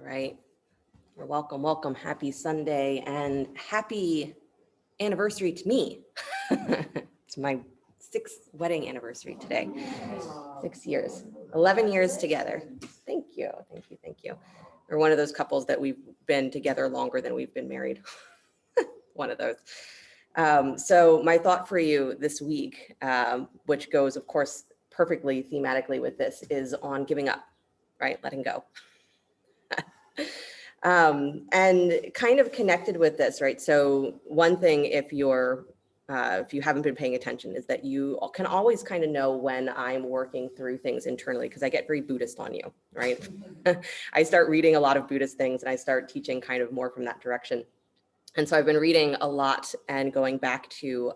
All right. Well, welcome, welcome. Happy Sunday and happy anniversary to me. It's my 6th wedding anniversary today. 6 years, 11 years together. Thank you, thank you, thank you. We're one of those couples that we've been together longer than we've been married. One of those. So my thought for you this week, which goes, of course, perfectly thematically with this, is on giving up, right? Letting go. And kind of connected with this, right? So one thing, if you haven't been paying attention, is that you can always kind of know when I'm working through things internally, because I get very Buddhist on you, right? I start reading a lot of Buddhist things and I start teaching kind of more from that direction. And so I've been reading a lot and going back to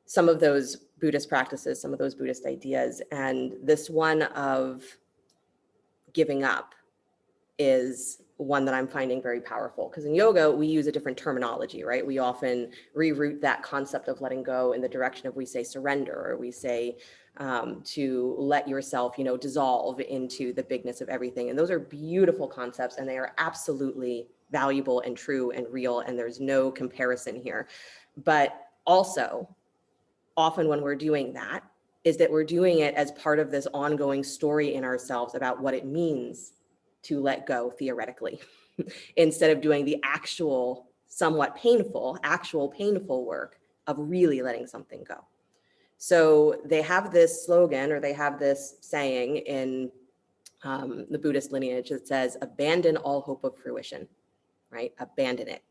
some of those Buddhist practices, some of those Buddhist ideas. And this one of giving up is one that I'm finding very powerful, because in yoga, we use a different terminology, right? We often reroute that concept of letting go in the direction of, we say surrender, or we say to let yourself, dissolve into the bigness of everything. And those are beautiful concepts, and they are absolutely valuable and true and real, and there's no comparison here. But also, often when we're doing that, is that we're doing it as part of this ongoing story in ourselves about what it means to let go theoretically, instead of doing the actual, somewhat painful work of really letting something go. So they have this slogan, or they have this saying in the Buddhist lineage that says, abandon all hope of fruition, right? Abandon it.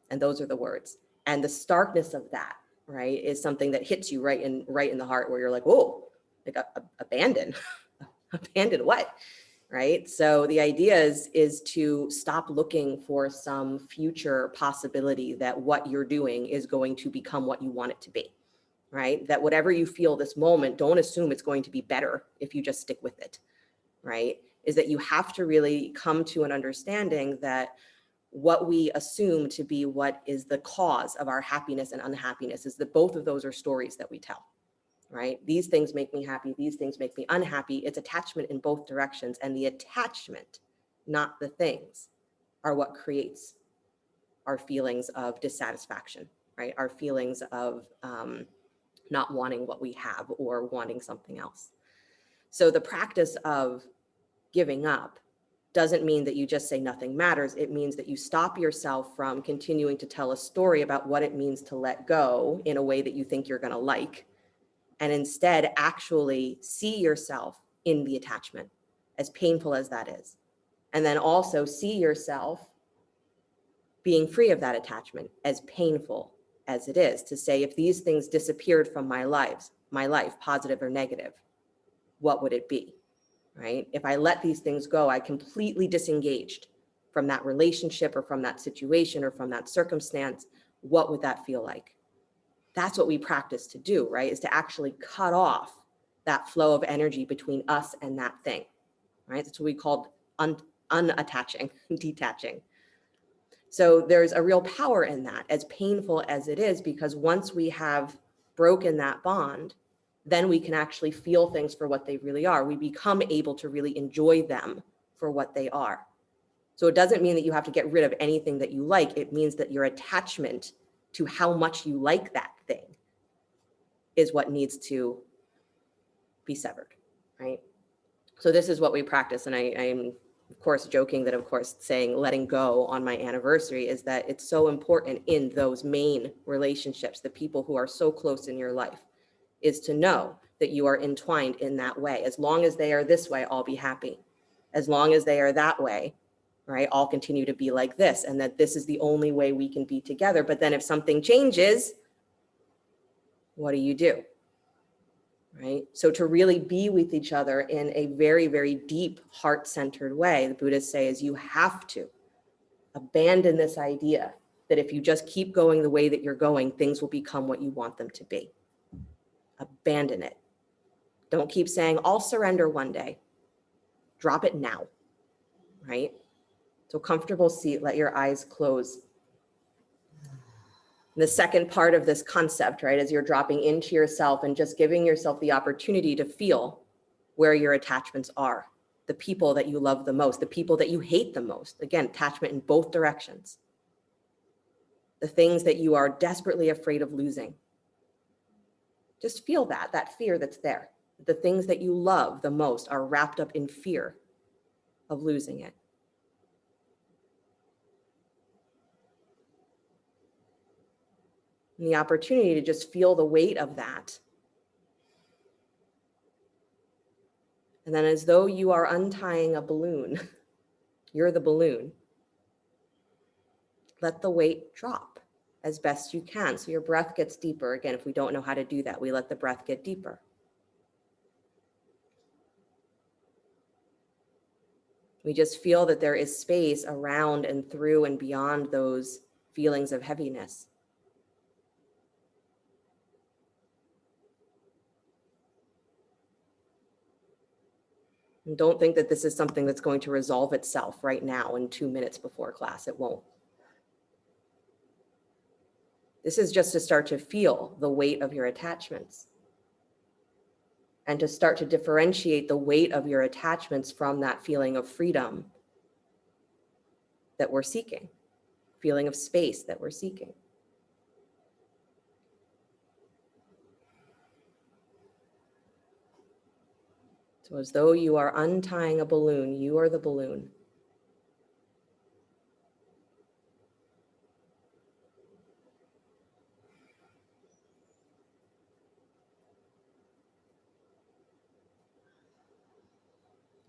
And those are the words. And the starkness of that, right, is something that hits you right in the heart, where you're like, whoa, like abandon, abandon what? Right? So the idea is to stop looking for some future possibility that what you're doing is going to become what you want it to be, right? That whatever you feel this moment, don't assume it's going to be better if you just stick with it, right? Is that you have to really come to an understanding that what we assume to be what is the cause of our happiness and unhappiness is that both of those are stories that we tell. Right? These things make me happy. These things make me unhappy. It's attachment in both directions. And the attachment, not the things, are what creates our feelings of dissatisfaction, right? Our feelings of not wanting what we have or wanting something else. So the practice of giving up doesn't mean that you just say nothing matters. It means that you stop yourself from continuing to tell a story about what it means to let go in a way that you think you're going to like, and instead actually see yourself in the attachment, as painful as that is. And then also see yourself being free of that attachment, as painful as it is, to say, if these things disappeared from my life, positive or negative, what would it be, right? If I let these things go, I completely disengaged from that relationship or from that situation or from that circumstance, what would that feel like? That's what we practice to do, right? Is to actually cut off that flow of energy between us and that thing, right? That's what we call unattaching, detaching. So there's a real power in that, as painful as it is, because once we have broken that bond, then we can actually feel things for what they really are. We become able to really enjoy them for what they are. So it doesn't mean that you have to get rid of anything that you like. It means that your attachment to how much you like that thing is what needs to be severed, right? So this is what we practice. And I'm of course joking that, of course, saying letting go on my anniversary is that it's so important in those main relationships, the people who are so close in your life, is to know that you are entwined in that way. As long as they are this way, I'll be happy. As long as they are that way, right, I'll continue to be like this, and that this is the only way we can be together. But then if something changes, what do? Right? So to really be with each other in a very, very deep, heart-centered way, the Buddhists say, is you have to abandon this idea that if you just keep going the way that you're going, things will become what you want them to be. Abandon it. Don't keep saying, I'll surrender one day. Drop it now, right? So comfortable seat, let your eyes close. The second part of this concept, right, is you're dropping into yourself and just giving yourself the opportunity to feel where your attachments are. the people that you love the most, the people that you hate the most. Again, attachment in both directions. The things that you are desperately afraid of losing. Just feel that fear that's there. The things that you love the most are wrapped up in fear of losing it. And the opportunity to just feel the weight of that. And then as though you are untying a balloon, you're the balloon. Let the weight drop as best you can. So your breath gets deeper. Again, if we don't know how to do that, we let the breath get deeper. We just feel that there is space around and through and beyond those feelings of heaviness. And don't think that this is something that's going to resolve itself right now in 2 minutes before class. It won't. This is just to start to feel the weight of your attachments and to start to differentiate the weight of your attachments from that feeling of freedom that we're seeking, feeling of space that we're seeking. So as though you are untying a balloon, you are the balloon.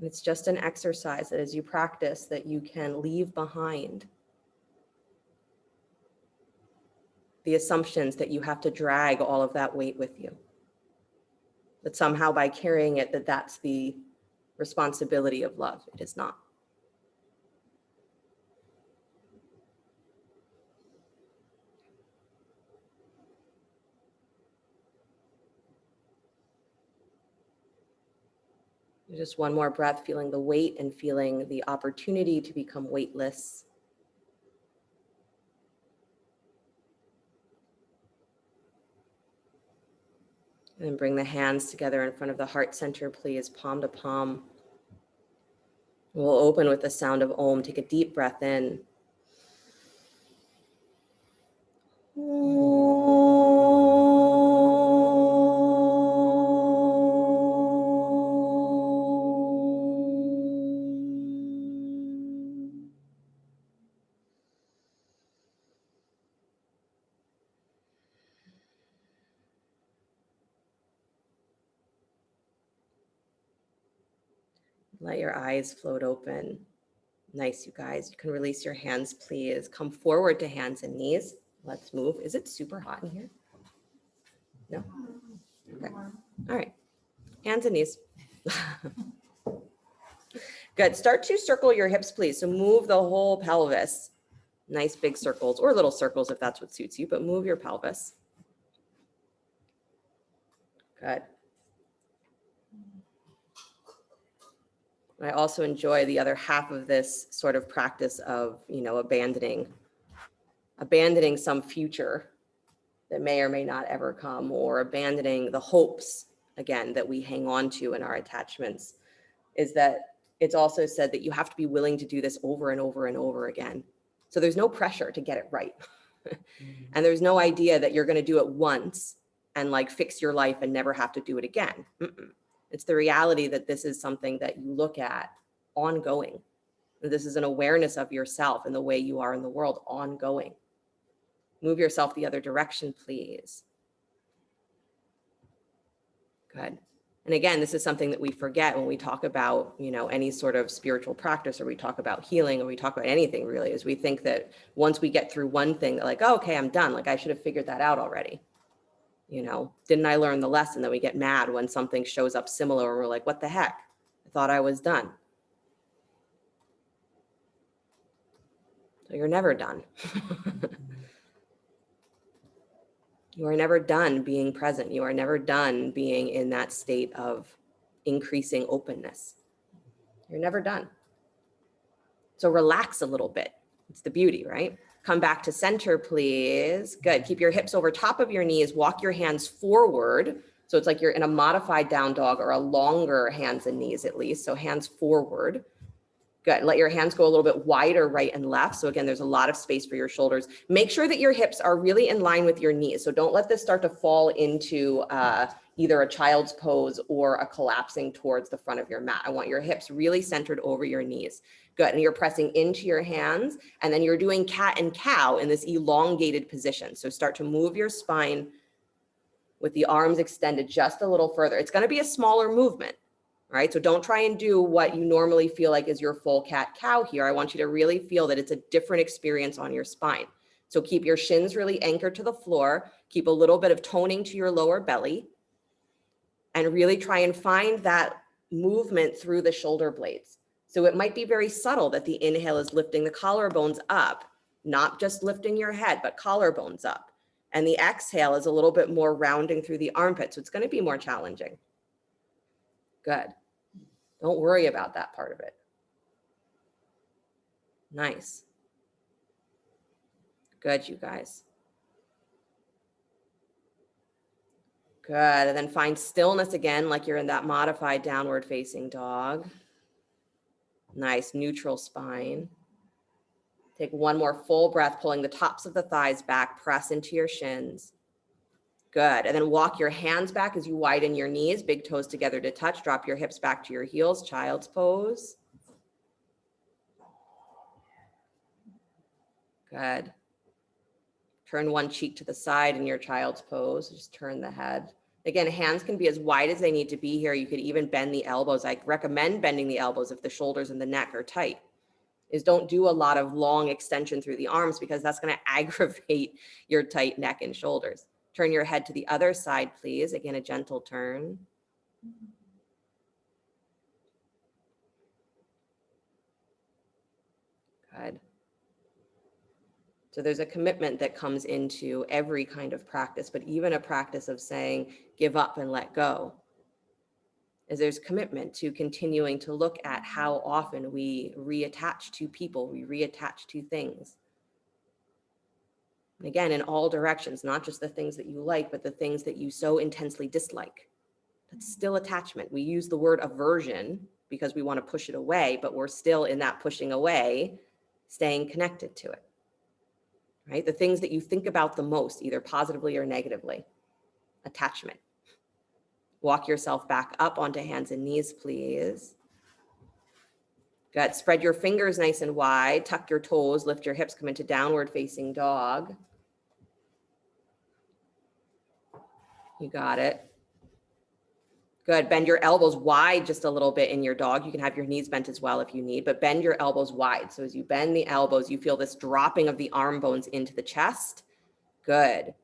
It's just an exercise that as you practice that you can leave behind the assumptions that you have to drag all of that weight with you. That somehow by carrying it, that's the responsibility of love. It is not. Just one more breath, feeling the weight and feeling the opportunity to become weightless. And then bring the hands together in front of the heart center, please, palm to palm. We'll open with the sound of Om. Take a deep breath in. Let your eyes float open. Nice, you guys. You can release your hands, please. Come forward to hands and knees. Let's move. Is it super hot in here? No? Okay. All right. Hands and knees. Good. Start to circle your hips, please. So move the whole pelvis. Nice big circles or little circles if that's what suits you, but move your pelvis. Good. I also enjoy the other half of this sort of practice of, abandoning some future that may or may not ever come, or abandoning the hopes, again, that we hang on to in our attachments, is that it's also said that you have to be willing to do this over and over and over again. So there's no pressure to get it right. And there's no idea that you're going to do it once and fix your life and never have to do it again. It's the reality that this is something that you look at ongoing. This is an awareness of yourself and the way you are in the world ongoing. Move yourself the other direction, please. Good. And again, this is something that we forget when we talk about, any sort of spiritual practice, or we talk about healing, or we talk about anything really, is we think that once we get through one thing, oh, okay, I'm done. I should have figured that out already. Didn't I learn the lesson? That we get mad when something shows up similar and we're like, what the heck? I thought I was done. So you're never done. You are never done being present. You are never done being in that state of increasing openness. You're never done. So relax a little bit. It's the beauty, right? Come back to center, please. Good. Keep your hips over top of your knees. Walk your hands forward. So it's like you're in a modified down dog or a longer hands and knees at least. So hands forward. Good. Let your hands go a little bit wider right and left. So again, there's a lot of space for your shoulders. Make sure that your hips are really in line with your knees. So don't let this start to fall into either a child's pose or a collapsing towards the front of your mat. I want your hips really centered over your knees. Good. And you're pressing into your hands, and then you're doing cat and cow in this elongated position. So start to move your spine with the arms extended just a little further. It's going to be a smaller movement. Right? So don't try and do what you normally feel like is your full cat cow here. I want you to really feel that it's a different experience on your spine. So keep your shins really anchored to the floor, keep a little bit of toning to your lower belly, and really try and find that movement through the shoulder blades. So it might be very subtle that the inhale is lifting the collarbones up, not just lifting your head, but collarbones up. And the exhale is a little bit more rounding through the armpit. So it's going to be more challenging. Good. Don't worry about that part of it. Nice. Good, you guys. Good. And then find stillness again, like you're in that modified downward facing dog. Nice, neutral spine. Take one more full breath, pulling the tops of the thighs back, press into your shins. Good. And then walk your hands back as you widen your knees, big toes together to touch. Drop your hips back to your heels, child's pose. Good. Turn one cheek to the side in your child's pose. Just turn the head. Again, hands can be as wide as they need to be here. You could even bend the elbows. I recommend bending the elbows if the shoulders and the neck are tight. Is don't do a lot of long extension through the arms because that's going to aggravate your tight neck and shoulders. Turn your head to the other side, please. Again, a gentle turn. Good. So there's a commitment that comes into every kind of practice, but even a practice of saying, give up and let go. Is there's commitment to continuing to look at how often we reattach to people, we reattach to things. And again, in all directions, not just the things that you like, but the things that you so intensely dislike. That's still attachment. We use the word aversion because we want to push it away, but we're still in that pushing away, staying connected to it, right? The things that you think about the most, either positively or negatively, attachment. Walk yourself back up onto hands and knees, please. Good. Spread your fingers nice and wide, tuck your toes, lift your hips, come into downward facing dog. You got it. Good. Bend your elbows wide just a little bit in your dog. You can have your knees bent as well if you need, but bend your elbows wide. So as you bend the elbows, you feel this dropping of the arm bones into the chest. Good.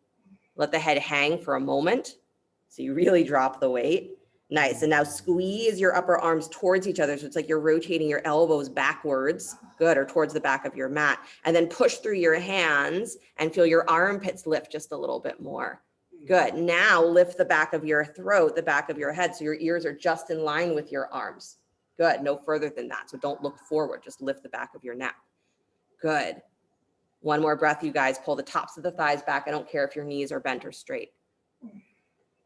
Let the head hang for a moment. So you really drop the weight. Nice. And now squeeze your upper arms towards each other. So it's like you're rotating your elbows backwards. Good. Or towards the back of your mat. And then push through your hands and feel your armpits lift just a little bit more. Good. Now lift the back of your throat, the back of your head. So your ears are just in line with your arms. Good. No further than that. So don't look forward. Just lift the back of your neck. Good. One more breath, you guys. Pull the tops of the thighs back. I don't care if your knees are bent or straight.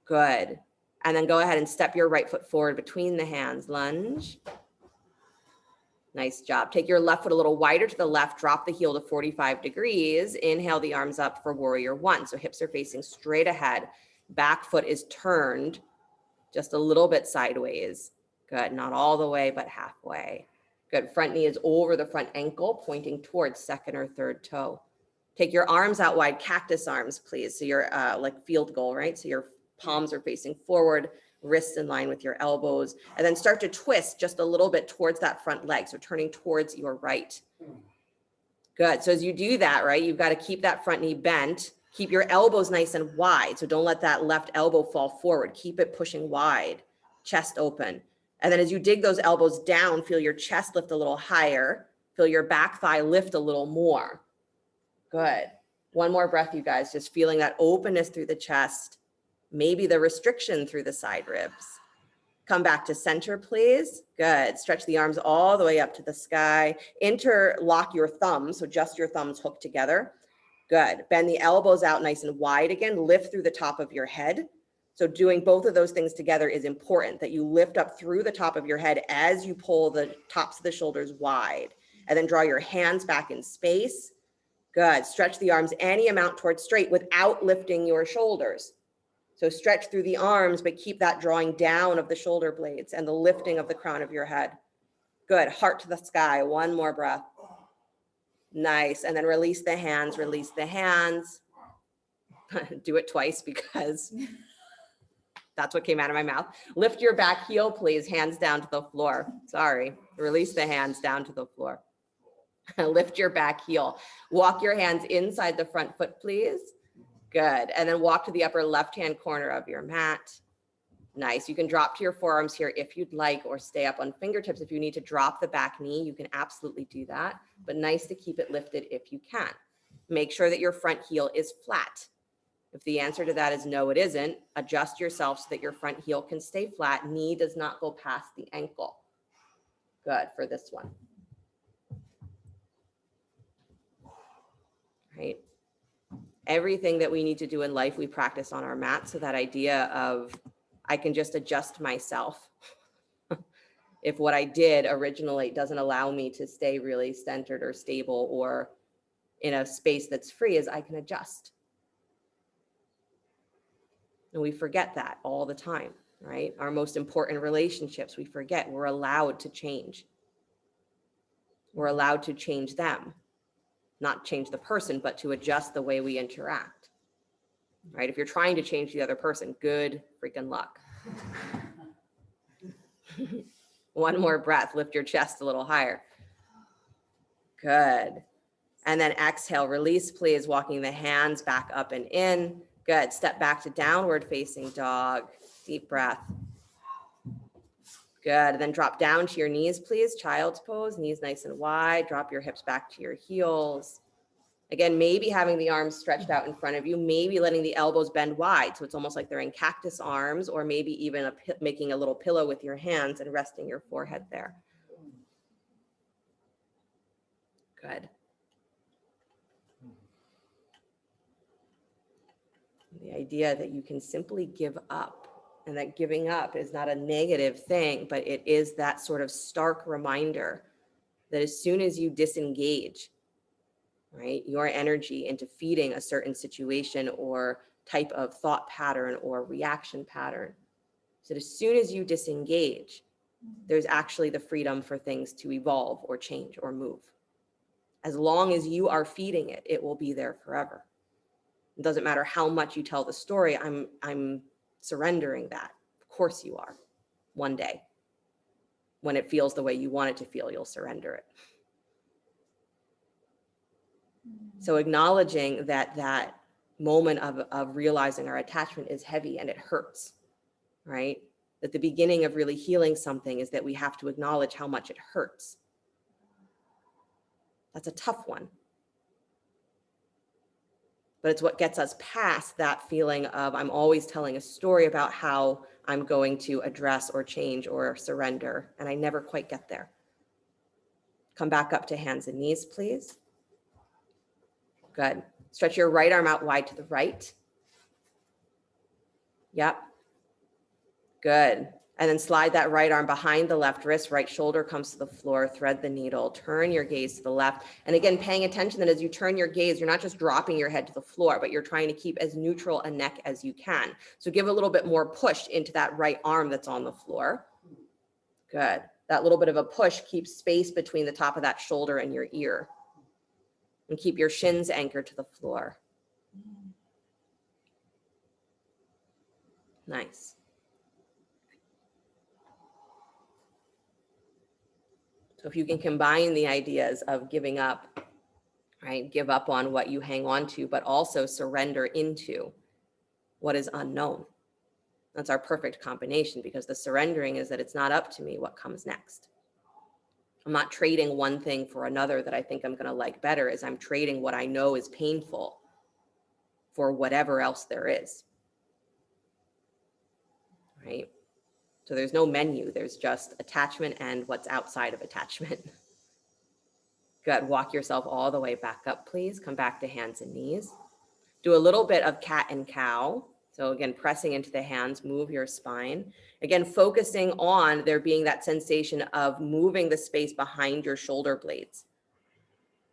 Good. And then go ahead and step your right foot forward between the hands. Lunge. Nice job. Take your left foot a little wider to the left. Drop the heel to 45 degrees. Inhale the arms up for warrior one. So hips are facing straight ahead. Back foot is turned just a little bit sideways. Good. Not all the way, but halfway. Good. Front knee is over the front ankle, pointing towards second or third toe. Take your arms out wide, cactus arms, please. So you're like field goal, right? So your palms are facing forward, wrists in line with your elbows, and then start to twist just a little bit towards that front leg. So turning towards your right. Good. So as you do that, right, you've got to keep that front knee bent. Keep your elbows nice and wide. So don't let that left elbow fall forward. Keep it pushing wide, chest open. And then as you dig those elbows down, feel your chest lift a little higher. Feel your back thigh lift a little more. Good. One more breath, you guys. Just feeling that openness through the chest. Maybe the restriction through the side ribs. Come back to center, please. Good. Stretch the arms all the way up to the sky. Interlock your thumbs, so just your thumbs hooked together. Good. Bend the elbows out nice and wide again. Lift through the top of your head. So doing both of those things together is important, that you lift up through the top of your head as you pull the tops of the shoulders wide, and then draw your hands back in space. Good. Stretch the arms any amount towards straight without lifting your shoulders. So stretch through the arms, but keep that drawing down of the shoulder blades and the lifting of the crown of your head. Good. Heart to the sky. One more breath. Nice. And then release the hands, release the hands. Do it twice because that's what came out of my mouth. Lift your back heel, please. Hands down to the floor. Sorry. Release the hands down to the floor. Lift your back heel. Walk your hands inside the front foot, please. Good. And then walk to the upper left-hand corner of your mat. Nice. You can drop to your forearms here if you'd like, or stay up on fingertips. If you need to drop the back knee, you can absolutely do that. But nice to keep it lifted if you can. Make sure that your front heel is flat. If the answer to that is no, it isn't, adjust yourself so that your front heel can stay flat. Knee does not go past the ankle. Good for this one. Right? Everything that we need to do in life, we practice on our mat. So that idea of I can just adjust myself. If what I did originally doesn't allow me to stay really centered or stable or in a space that's free, is I can adjust. And we forget that all the time, right? Our most important relationships, we forget we're allowed to change. We're allowed to change them, not change the person, but to adjust the way we interact, right? If you're trying to change the other person, good freaking luck. One more breath, lift your chest a little higher. Good. And then exhale, release, please, walking the hands back up and in. Good. Step back to downward facing dog. Deep breath. Good. Then drop down to your knees, please. Child's pose, knees nice and wide. Drop your hips back to your heels. Again, maybe having the arms stretched out in front of you, maybe letting the elbows bend wide. So it's almost like they're in cactus arms, or maybe even making a little pillow with your hands and resting your forehead there. Good. The idea that you can simply give up, and that giving up is not a negative thing, but it is that sort of stark reminder that as soon as you disengage, right, your energy into feeding a certain situation or type of thought pattern or reaction pattern, so as soon as you disengage, there's actually the freedom for things to evolve or change or move. As long as you are feeding it, it will be there forever. It doesn't matter how much you tell the story. I'm surrendering that. Of course you are. One day, when it feels the way you want it to feel, you'll surrender it. So acknowledging that moment of realizing our attachment is heavy and it hurts, right? That the beginning of really healing something is that we have to acknowledge how much it hurts. That's a tough one. But it's what gets us past that feeling of I'm always telling a story about how I'm going to address or change or surrender, and I never quite get there. Come back up to hands and knees, please. Good. Stretch your right arm out wide to the right. Yep. Good. And then slide that right arm behind the left wrist, right shoulder comes to the floor, thread the needle, turn your gaze to the left. And again, paying attention that as you turn your gaze, you're not just dropping your head to the floor, but you're trying to keep as neutral a neck as you can. So give a little bit more push into that right arm that's on the floor. Good. That little bit of a push keeps space between the top of that shoulder and your ear. And keep your shins anchored to the floor. Nice. So if you can combine the ideas of giving up, right? Give up on what you hang on to, but also surrender into what is unknown. That's our perfect combination, because the surrendering is that it's not up to me what comes next. I'm not trading one thing for another that I think I'm going to like better, as I'm trading what I know is painful for whatever else there is. Right? So there's no menu. There's just attachment and what's outside of attachment. Good. Walk yourself all the way back up, please. Come back to hands and knees. Do a little bit of cat and cow. So again, pressing into the hands, move your spine. Again, focusing on there being that sensation of moving the space behind your shoulder blades.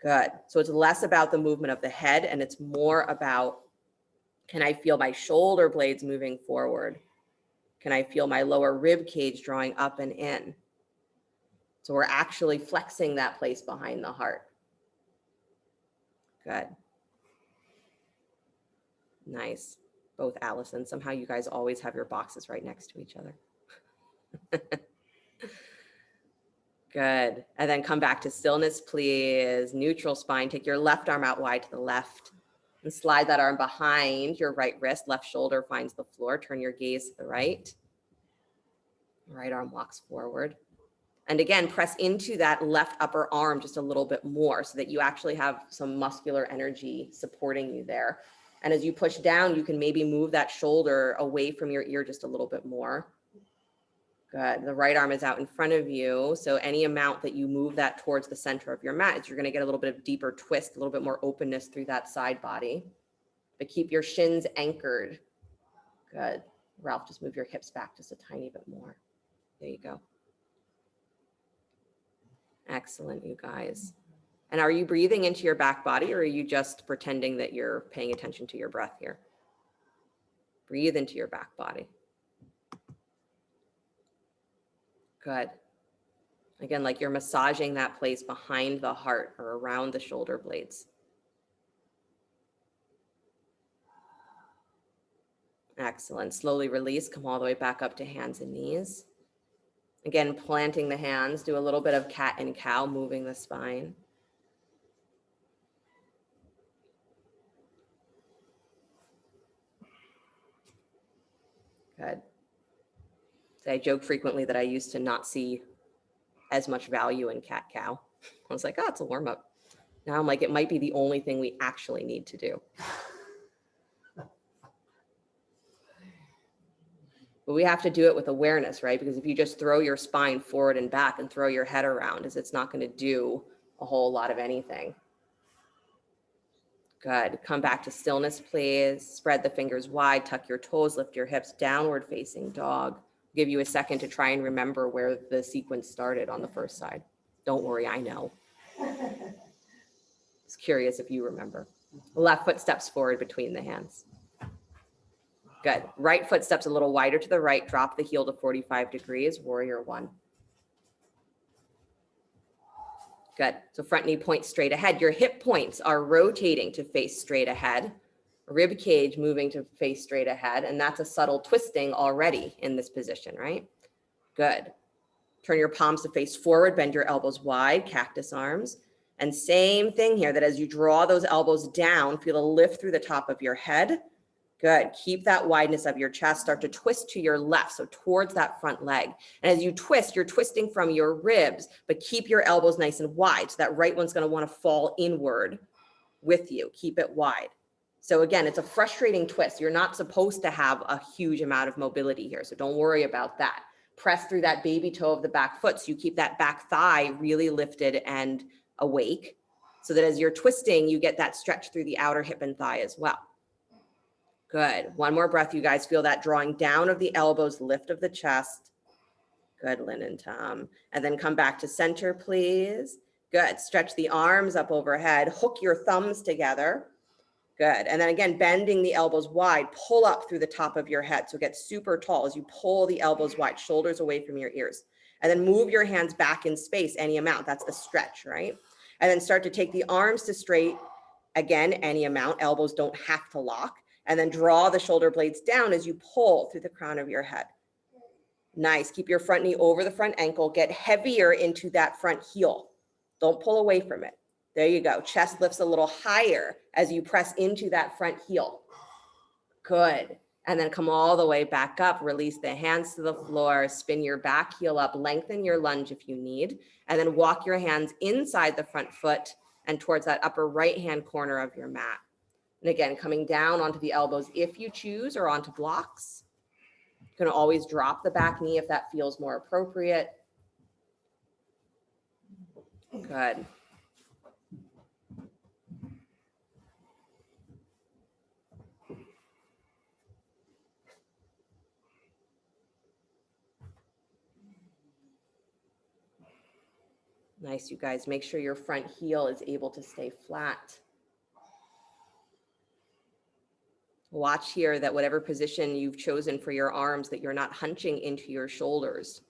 Good. So it's less about the movement of the head and it's more about, can I feel my shoulder blades moving forward? Can I feel my lower rib cage drawing up and in? So we're actually flexing that place behind the heart. Good. Nice. Both Allison. Somehow you guys always have your boxes right next to each other. Good. And then come back to stillness, please. Neutral spine. Take your left arm out wide to the left and slide that arm behind your right wrist. Left shoulder finds the floor. Turn your gaze to the right. Right arm walks forward. And again, press into that left upper arm just a little bit more so that you actually have some muscular energy supporting you there. And as you push down, you can maybe move that shoulder away from your ear just a little bit more. Good. The right arm is out in front of you. So any amount that you move that towards the center of your mat, you're going to get a little bit of deeper twist, a little bit more openness through that side body. But keep your shins anchored. Good. Ralph, just move your hips back just a tiny bit more. There you go. Excellent, you guys. And are you breathing into your back body or are you just pretending that you're paying attention to your breath here? Breathe into your back body. Good. Again, like you're massaging that place behind the heart or around the shoulder blades. Excellent. Slowly release. Come all the way back up to hands and knees. Again, planting the hands. Do a little bit of cat and cow, moving the spine. Good. So I joke frequently that I used to not see as much value in cat cow. I was like, oh, it's a warm up. Now I'm like, it might be the only thing we actually need to do. But we have to do it with awareness, right? Because if you just throw your spine forward and back and throw your head around, it's not going to do a whole lot of anything. Good. Come back to stillness, please. Spread the fingers wide, tuck your toes, lift your hips, downward facing dog. I'll give you a second to try and remember where the sequence started on the first side. Don't worry, I know. Just curious if you remember. Left foot steps forward between the hands. Good. Right foot steps a little wider to the right. Drop the heel to 45 degrees. Warrior one. Good. So front knee points straight ahead. Your hip points are rotating to face straight ahead. Rib cage moving to face straight ahead. And that's a subtle twisting already in this position, right? Good. Turn your palms to face forward. Bend your elbows wide. Cactus arms. And same thing here, that as you draw those elbows down, feel a lift through the top of your head. Good. Keep that wideness of your chest. Start to twist to your left, so towards that front leg. And as you twist, you're twisting from your ribs, but keep your elbows nice and wide. So that right one's going to want to fall inward with you. Keep it wide. So again, it's a frustrating twist. You're not supposed to have a huge amount of mobility here, so don't worry about that. Press through that baby toe of the back foot so you keep that back thigh really lifted and awake, so that as you're twisting, you get that stretch through the outer hip and thigh as well. Good. One more breath, you guys. Feel that drawing down of the elbows, lift of the chest. Good, Lynn and Tom. And then come back to center, please. Good. Stretch the arms up overhead. Hook your thumbs together. Good. And then again, bending the elbows wide. Pull up through the top of your head. So get super tall as you pull the elbows wide, shoulders away from your ears. And then move your hands back in space any amount. That's the stretch, right? And then start to take the arms to straight. Again, any amount. Elbows don't have to lock. And then draw the shoulder blades down as you pull through the crown of your head. Nice. Keep your front knee over the front ankle. Get heavier into that front heel. Don't pull away from it. There you go. Chest lifts a little higher as you press into that front heel. Good. And then come all the way back up. Release the hands to the floor. Spin your back heel up. Lengthen your lunge if you need. And then walk your hands inside the front foot and towards that upper right-hand corner of your mat. And again, coming down onto the elbows if you choose, or onto blocks. You can always drop the back knee if that feels more appropriate. Good. Nice, you guys. Make sure your front heel is able to stay flat. Watch here that whatever position you've chosen for your arms, that you're not hunching into your shoulders.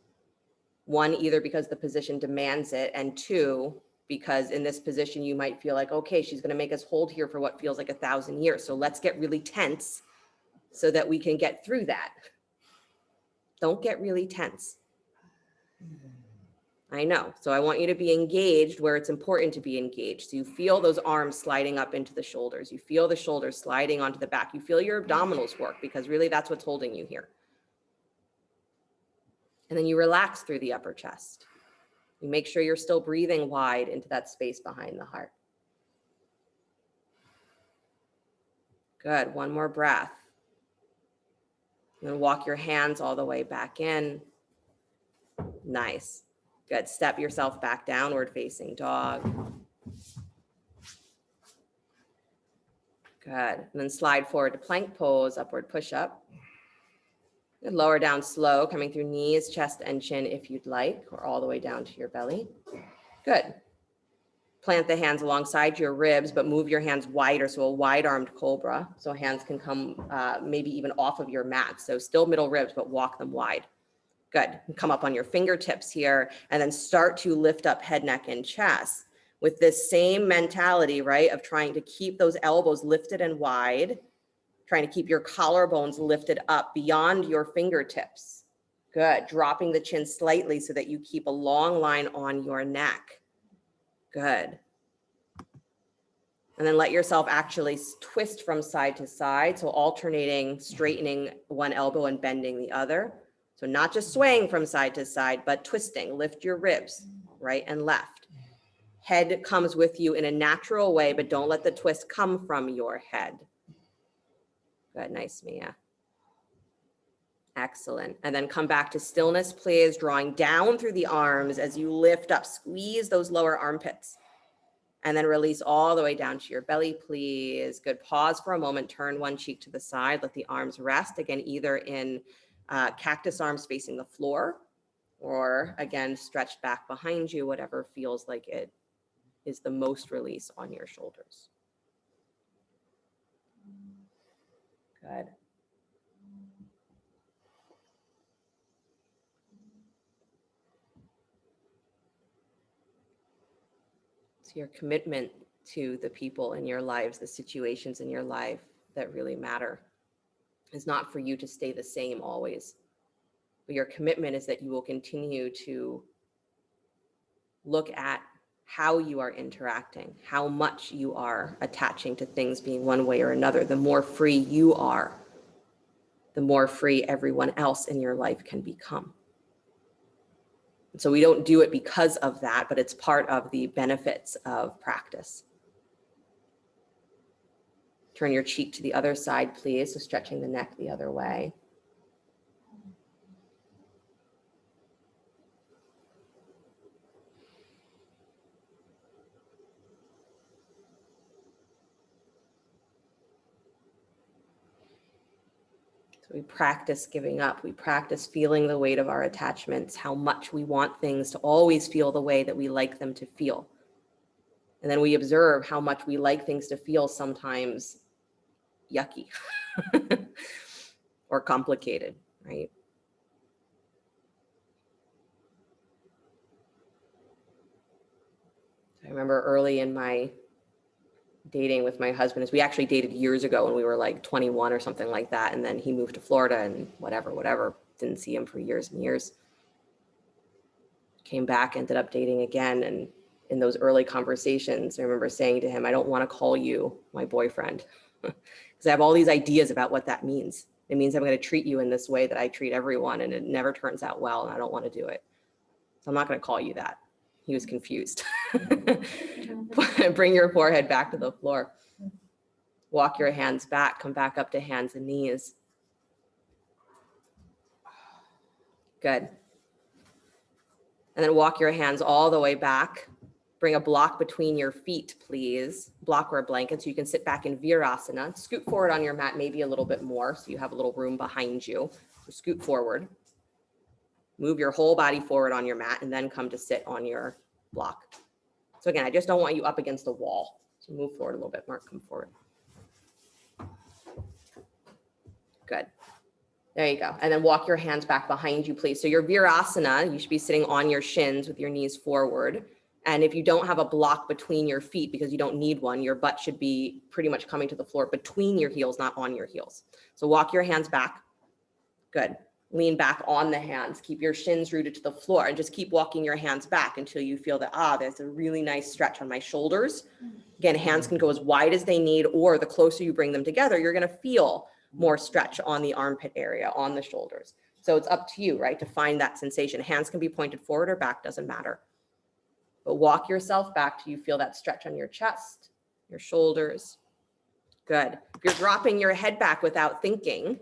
One, either because the position demands it, and two, because in this position you might feel like, okay, she's going to make us hold here for what feels like 1,000 years. So let's get really tense so that we can get through that. Don't get really tense. I know. So I want you to be engaged where it's important to be engaged. So you feel those arms sliding up into the shoulders. You feel the shoulders sliding onto the back. You feel your abdominals work, because really that's what's holding you here. And then you relax through the upper chest. You make sure you're still breathing wide into that space behind the heart. Good. One more breath. And then walk your hands all the way back in. Nice. Good. Step yourself back, downward facing dog. Good. And then slide forward to plank pose, upward push up. Good. Lower down slow, coming through knees, chest, and chin if you'd like, or all the way down to your belly. Good. Plant the hands alongside your ribs, but move your hands wider, so a wide-armed cobra. So hands can come maybe even off of your mat. So still middle ribs, but walk them wide. Good. Come up on your fingertips here, and then start to lift up head, neck, and chest with this same mentality, right, of trying to keep those elbows lifted and wide, trying to keep your collarbones lifted up beyond your fingertips. Good. Dropping the chin slightly so that you keep a long line on your neck. Good. And then let yourself actually twist from side to side. So alternating, straightening one elbow and bending the other. So not just swaying from side to side, but twisting. Lift your ribs, right and left. Head comes with you in a natural way, but don't let the twist come from your head. Good, nice, Mia. Excellent. And then come back to stillness, please, drawing down through the arms as you lift up. Squeeze those lower armpits. And then release all the way down to your belly, please. Good. Pause for a moment. Turn one cheek to the side. Let the arms rest. Again, either in cactus arms facing the floor, or again, stretched back behind you, whatever feels like it is the most release on your shoulders. Good. So your commitment to the people in your lives, the situations in your life that really matter, is not for you to stay the same always. But your commitment is that you will continue to look at how you are interacting, how much you are attaching to things being one way or another. The more free you are, the more free everyone else in your life can become. And so we don't do it because of that, but it's part of the benefits of practice. Turn your cheek to the other side, please. So stretching the neck the other way. So we practice giving up. We practice feeling the weight of our attachments, how much we want things to always feel the way that we like them to feel. And then we observe how much we like things to feel sometimes yucky or complicated, right? I remember early in my dating with my husband, is we actually dated years ago when we were like 21 or something like that. And then he moved to Florida and whatever, didn't see him for years and years. Came back, ended up dating again. And in those early conversations, I remember saying to him, I don't want to call you my boyfriend because I have all these ideas about what that means. It means I'm going to treat you in this way that I treat everyone, and it never turns out well, and I don't want to do it. So I'm not going to call you that. He was confused. Bring your forehead back to the floor. Walk your hands back, come back up to hands and knees. Good. And then walk your hands all the way back. Bring a block between your feet, please. Block or a blanket so you can sit back in Virasana. Scoot forward on your mat maybe a little bit more so you have a little room behind you. So scoot forward. Move your whole body forward on your mat and then come to sit on your block. So again, I just don't want you up against the wall. So move forward a little bit, Mark, come forward. Good. There you go. And then walk your hands back behind you, please. So your Virasana, you should be sitting on your shins with your knees forward. And if you don't have a block between your feet, because you don't need one, your butt should be pretty much coming to the floor between your heels, not on your heels. So walk your hands back. Good. Lean back on the hands. Keep your shins rooted to the floor and just keep walking your hands back until you feel that, there's a really nice stretch on my shoulders. Again, hands can go as wide as they need, or the closer you bring them together, you're going to feel more stretch on the armpit area, on the shoulders. So it's up to you, right, to find that sensation. Hands can be pointed forward or back, doesn't matter. But walk yourself back till you feel that stretch on your chest, your shoulders. Good. If you're dropping your head back without thinking,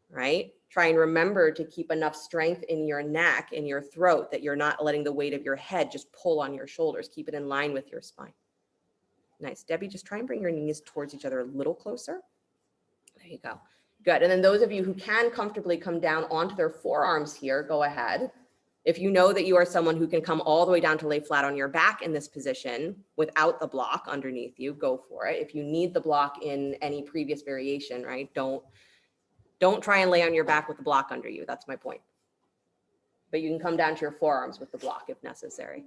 right, try and remember to keep enough strength in your neck, in your throat, that you're not letting the weight of your head just pull on your shoulders. Keep it in line with your spine. Nice. Debbie, just try and bring your knees towards each other a little closer. There you go. Good. And then those of you who can comfortably come down onto their forearms here, go ahead. If you know that you are someone who can come all the way down to lay flat on your back in this position without the block underneath you, go for it. If you need the block in any previous variation, right, don't try and lay on your back with the block under you. That's my point. But you can come down to your forearms with the block if necessary.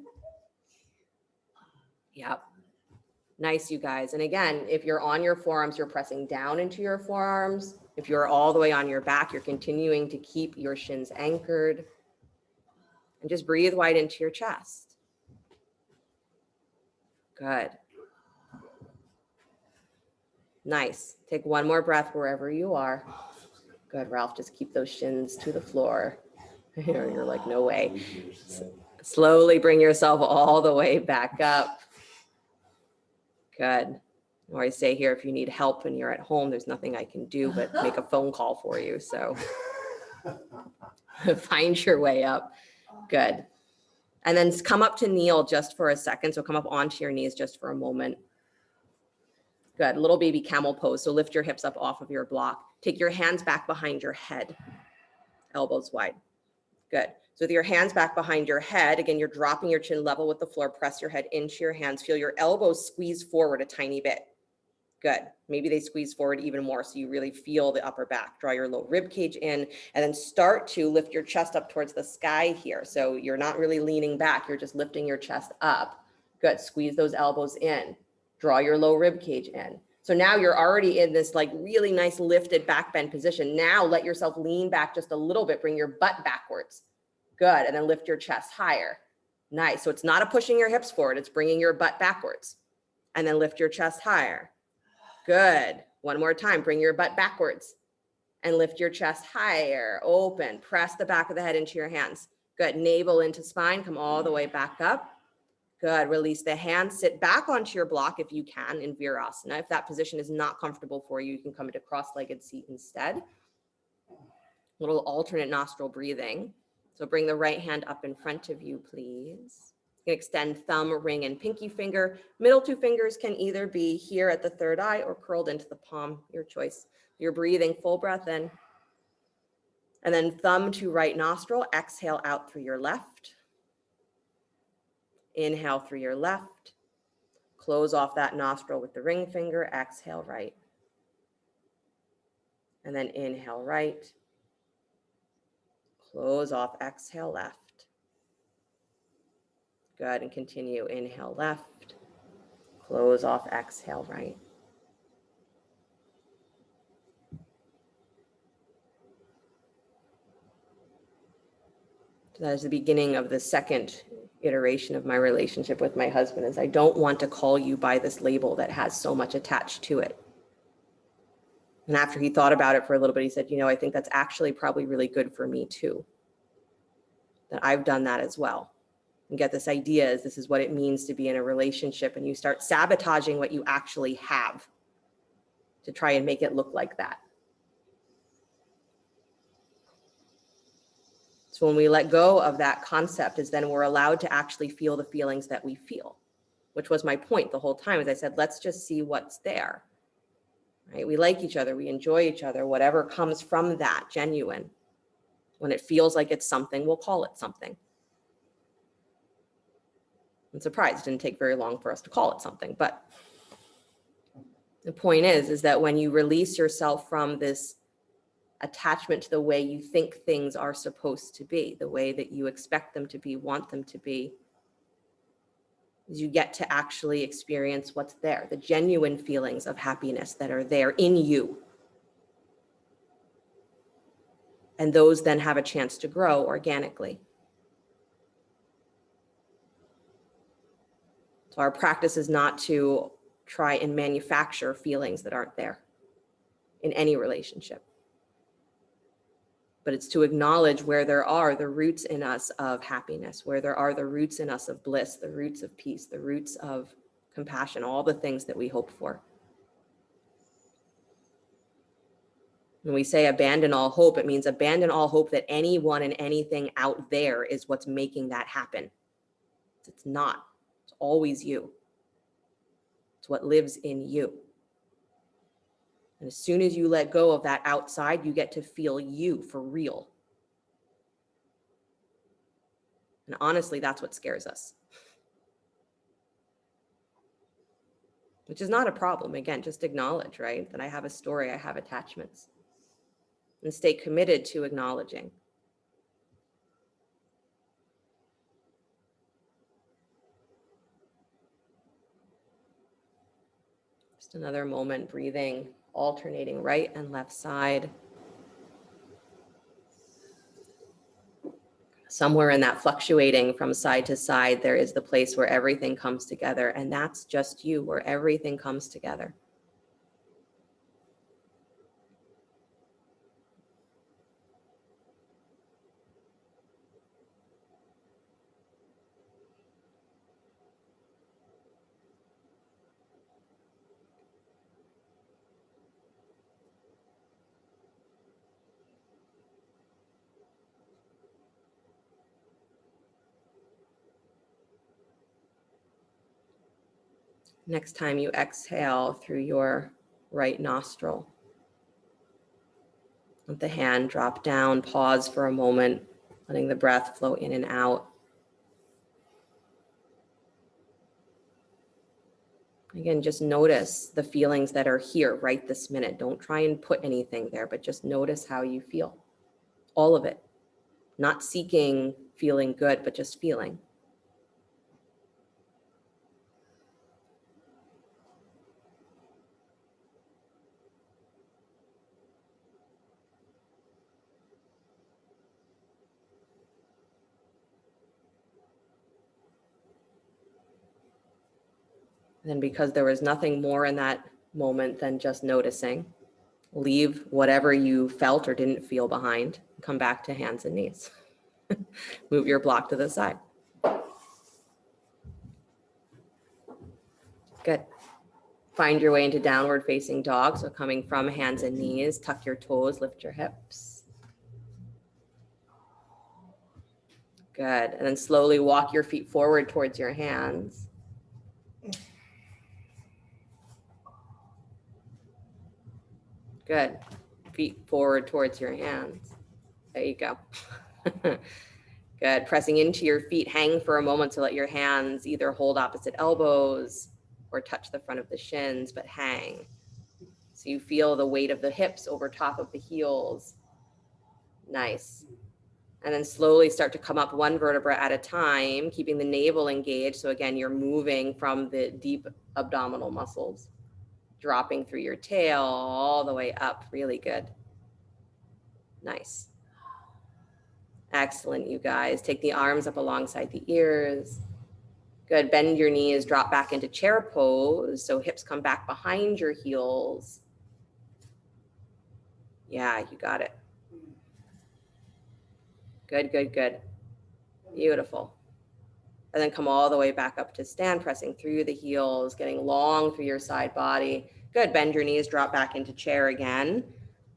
Yep. Nice, you guys. And again, if you're on your forearms, you're pressing down into your forearms. If you're all the way on your back, you're continuing to keep your shins anchored. And just breathe wide into your chest. Good. Nice. Take one more breath wherever you are. Good, Ralph. Just keep those shins to the floor. You're like, no way. Slowly bring yourself all the way back up. Good. Or I say here, if you need help and you're at home, there's nothing I can do but make a phone call for you. So find your way up. Good. And then come up to kneel just for a second. So come up onto your knees just for a moment. Good. Little baby camel pose. So lift your hips up off of your block. Take your hands back behind your head. Elbows wide. Good. So with your hands back behind your head, again, you're dropping your chin level with the floor. Press your head into your hands. Feel your elbows squeeze forward a tiny bit. Good. Maybe they squeeze forward even more so you really feel the upper back. Draw your low rib cage in and then start to lift your chest up towards the sky here. So you're not really leaning back. You're just lifting your chest up. Good. Squeeze those elbows in. Draw your low rib cage in. So now you're already in this like really nice lifted back bend position. Now let yourself lean back just a little bit. Bring your butt backwards. Good. And then lift your chest higher. Nice. So it's not a pushing your hips forward. It's bringing your butt backwards. And then lift your chest higher. Good. One more time. Bring your butt backwards and lift your chest higher. Open. Press the back of the head into your hands. Good. Navel into spine. Come all the way back up. Good. Release the hands. Sit back onto your block if you can in Virasana. If that position is not comfortable for you, you can come into cross-legged seat instead. Little alternate nostril breathing. So bring the right hand up in front of you, please. You can extend thumb, ring, and pinky finger. Middle two fingers can either be here at the third eye or curled into the palm, your choice. You're breathing full breath in. And then thumb to right nostril, exhale out through your left. Inhale through your left. Close off that nostril with the ring finger, exhale right. And then inhale right. Close off, exhale left. Good, and continue. Inhale left. Close off, exhale right. So that is the beginning of the second iteration of my relationship with my husband, is I don't want to call you by this label that has so much attached to it. And after he thought about it for a little bit, he said, I think that's actually probably really good for me too. That I've done that as well. And get this idea is this is what it means to be in a relationship, and you start sabotaging what you actually have to try and make it look like that. So when we let go of that concept is then we're allowed to actually feel the feelings that we feel, which was my point the whole time. As I said, let's just see what's there, right? We like each other. We enjoy each other. Whatever comes from that, genuine. When it feels like it's something, we'll call it something. I'm surprised it didn't take very long for us to call it something, but the point is that when you release yourself from this attachment to the way you think things are supposed to be, the way that you expect them to be, want them to be, you get to actually experience what's there, the genuine feelings of happiness that are there in you. And those then have a chance to grow organically. So our practice is not to try and manufacture feelings that aren't there in any relationship, but it's to acknowledge where there are the roots in us of happiness, where there are the roots in us of bliss, the roots of peace, the roots of compassion, all the things that we hope for. When we say abandon all hope, it means abandon all hope that anyone and anything out there is what's making that happen. It's not. It's always you. It's what lives in you. And as soon as you let go of that outside, you get to feel you for real. And honestly, that's what scares us. Which is not a problem. Again, just acknowledge, right? That I have a story, I have attachments. And stay committed to acknowledging. Just another moment, breathing, alternating right and left side. Somewhere in that fluctuating from side to side, there is the place where everything comes together. And that's just you, where everything comes together. Next time you exhale through your right nostril, let the hand drop down, pause for a moment, letting the breath flow in and out. Again, just notice the feelings that are here right this minute. Don't try and put anything there, but just notice how you feel. All of it. Not seeking feeling good, but just feeling. And then because there was nothing more in that moment than just noticing, leave whatever you felt or didn't feel behind. Come back to hands and knees. Move your block to the side. Good. Find your way into downward facing dog. So coming from hands and knees, tuck your toes, lift your hips. Good. And then slowly walk your feet forward towards your hands. Good. Feet forward towards your hands. There you go. Good. Pressing into your feet, hang for a moment to let your hands either hold opposite elbows or touch the front of the shins, but hang. So you feel the weight of the hips over top of the heels. Nice. And then slowly start to come up one vertebra at a time, keeping the navel engaged. So again, you're moving from the deep abdominal muscles, dropping through your tail all the way up. Really good. Nice. Excellent, you guys. Take the arms up alongside the ears. Good. Bend your knees, drop back into chair pose. So hips come back behind your heels. Yeah, you got it. Good, good, good. Beautiful. And then come all the way back up to stand, pressing through the heels, getting long through your side body. Good. Bend your knees, drop back into chair again.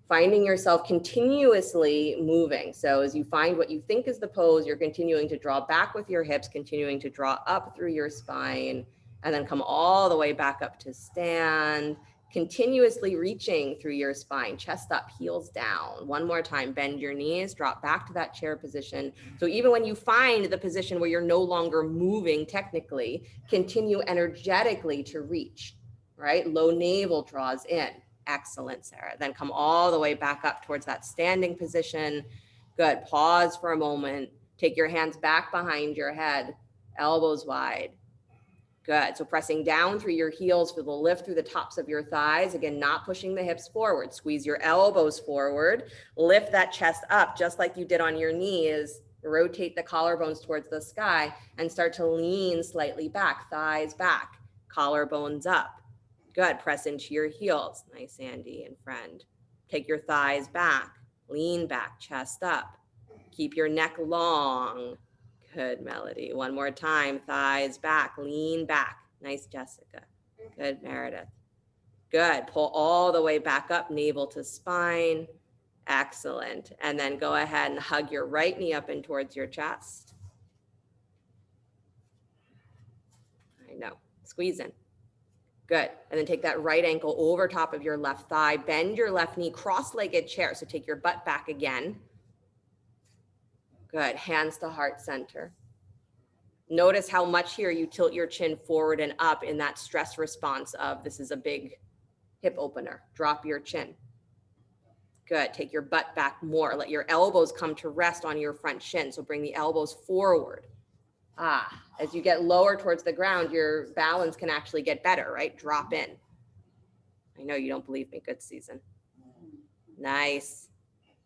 Finding yourself continuously moving. So as you find what you think is the pose, you're continuing to draw back with your hips, continuing to draw up through your spine, and then come all the way back up to stand. Continuously reaching through your spine, chest up, heels down. One more time, bend your knees, drop back to that chair position. So even when you find the position where you're no longer moving technically, continue energetically to reach, right? Low navel draws in. Excellent, Sarah. Then come all the way back up towards that standing position. Good. Pause for a moment. Take your hands back behind your head, elbows wide. Good. So pressing down through your heels for the lift through the tops of your thighs. Again, not pushing the hips forward. Squeeze your elbows forward. Lift that chest up just like you did on your knees. Rotate the collarbones towards the sky and start to lean slightly back. Thighs back. Collarbones up. Good. Press into your heels. Nice, Andy and friend. Take your thighs back. Lean back. Chest up. Keep your neck long. Good, Melody. One more time. Thighs back, lean back. Nice, Jessica. Good, Meredith. Good. Pull all the way back up, navel to spine. Excellent. And then go ahead and hug your right knee up in towards your chest. I know. Squeeze in. Good. And then take that right ankle over top of your left thigh. Bend your left knee, cross-legged chair. So take your butt back again. Good. Hands to heart center. Notice how much here you tilt your chin forward and up in that stress response of this is a big hip opener. Drop your chin. Good. Take your butt back more. Let your elbows come to rest on your front shin. So bring the elbows forward. As you get lower towards the ground, your balance can actually get better, right? Drop in. I know you don't believe me. Good, Susan. Nice.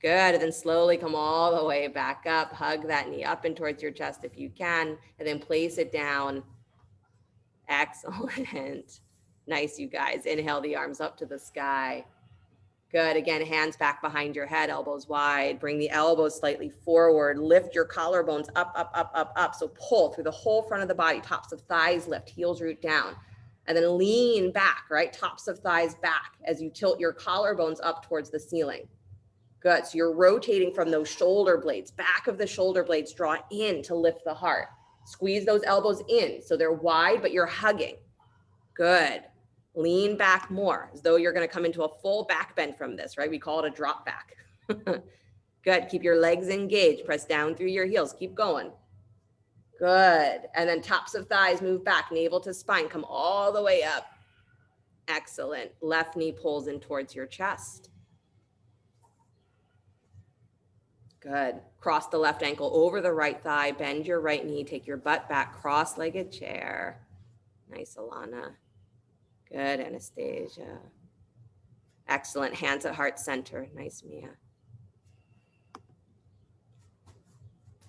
Good. And then slowly come all the way back up. Hug that knee up and towards your chest if you can, and then place it down. Excellent. Nice, you guys. Inhale the arms up to the sky. Good. Again, hands back behind your head, elbows wide. Bring the elbows slightly forward. Lift your collarbones up, up, up, up, up. So pull through the whole front of the body. Tops of thighs lift, heels root down. And then lean back, right? Tops of thighs back as you tilt your collarbones up towards the ceiling. Good. So you're rotating from those shoulder blades, back of the shoulder blades, draw in to lift the heart. Squeeze those elbows in so they're wide, but you're hugging. Good. Lean back more as though you're going to come into a full back bend from this, right? We call it a drop back. Good. Keep your legs engaged. Press down through your heels. Keep going. Good. And then tops of thighs move back, navel to spine. Come all the way up. Excellent. Left knee pulls in towards your chest. Good. Cross the left ankle over the right thigh. Bend your right knee. Take your butt back. Cross-legged chair. Nice, Alana. Good, Anastasia. Excellent. Hands at heart center. Nice, Mia.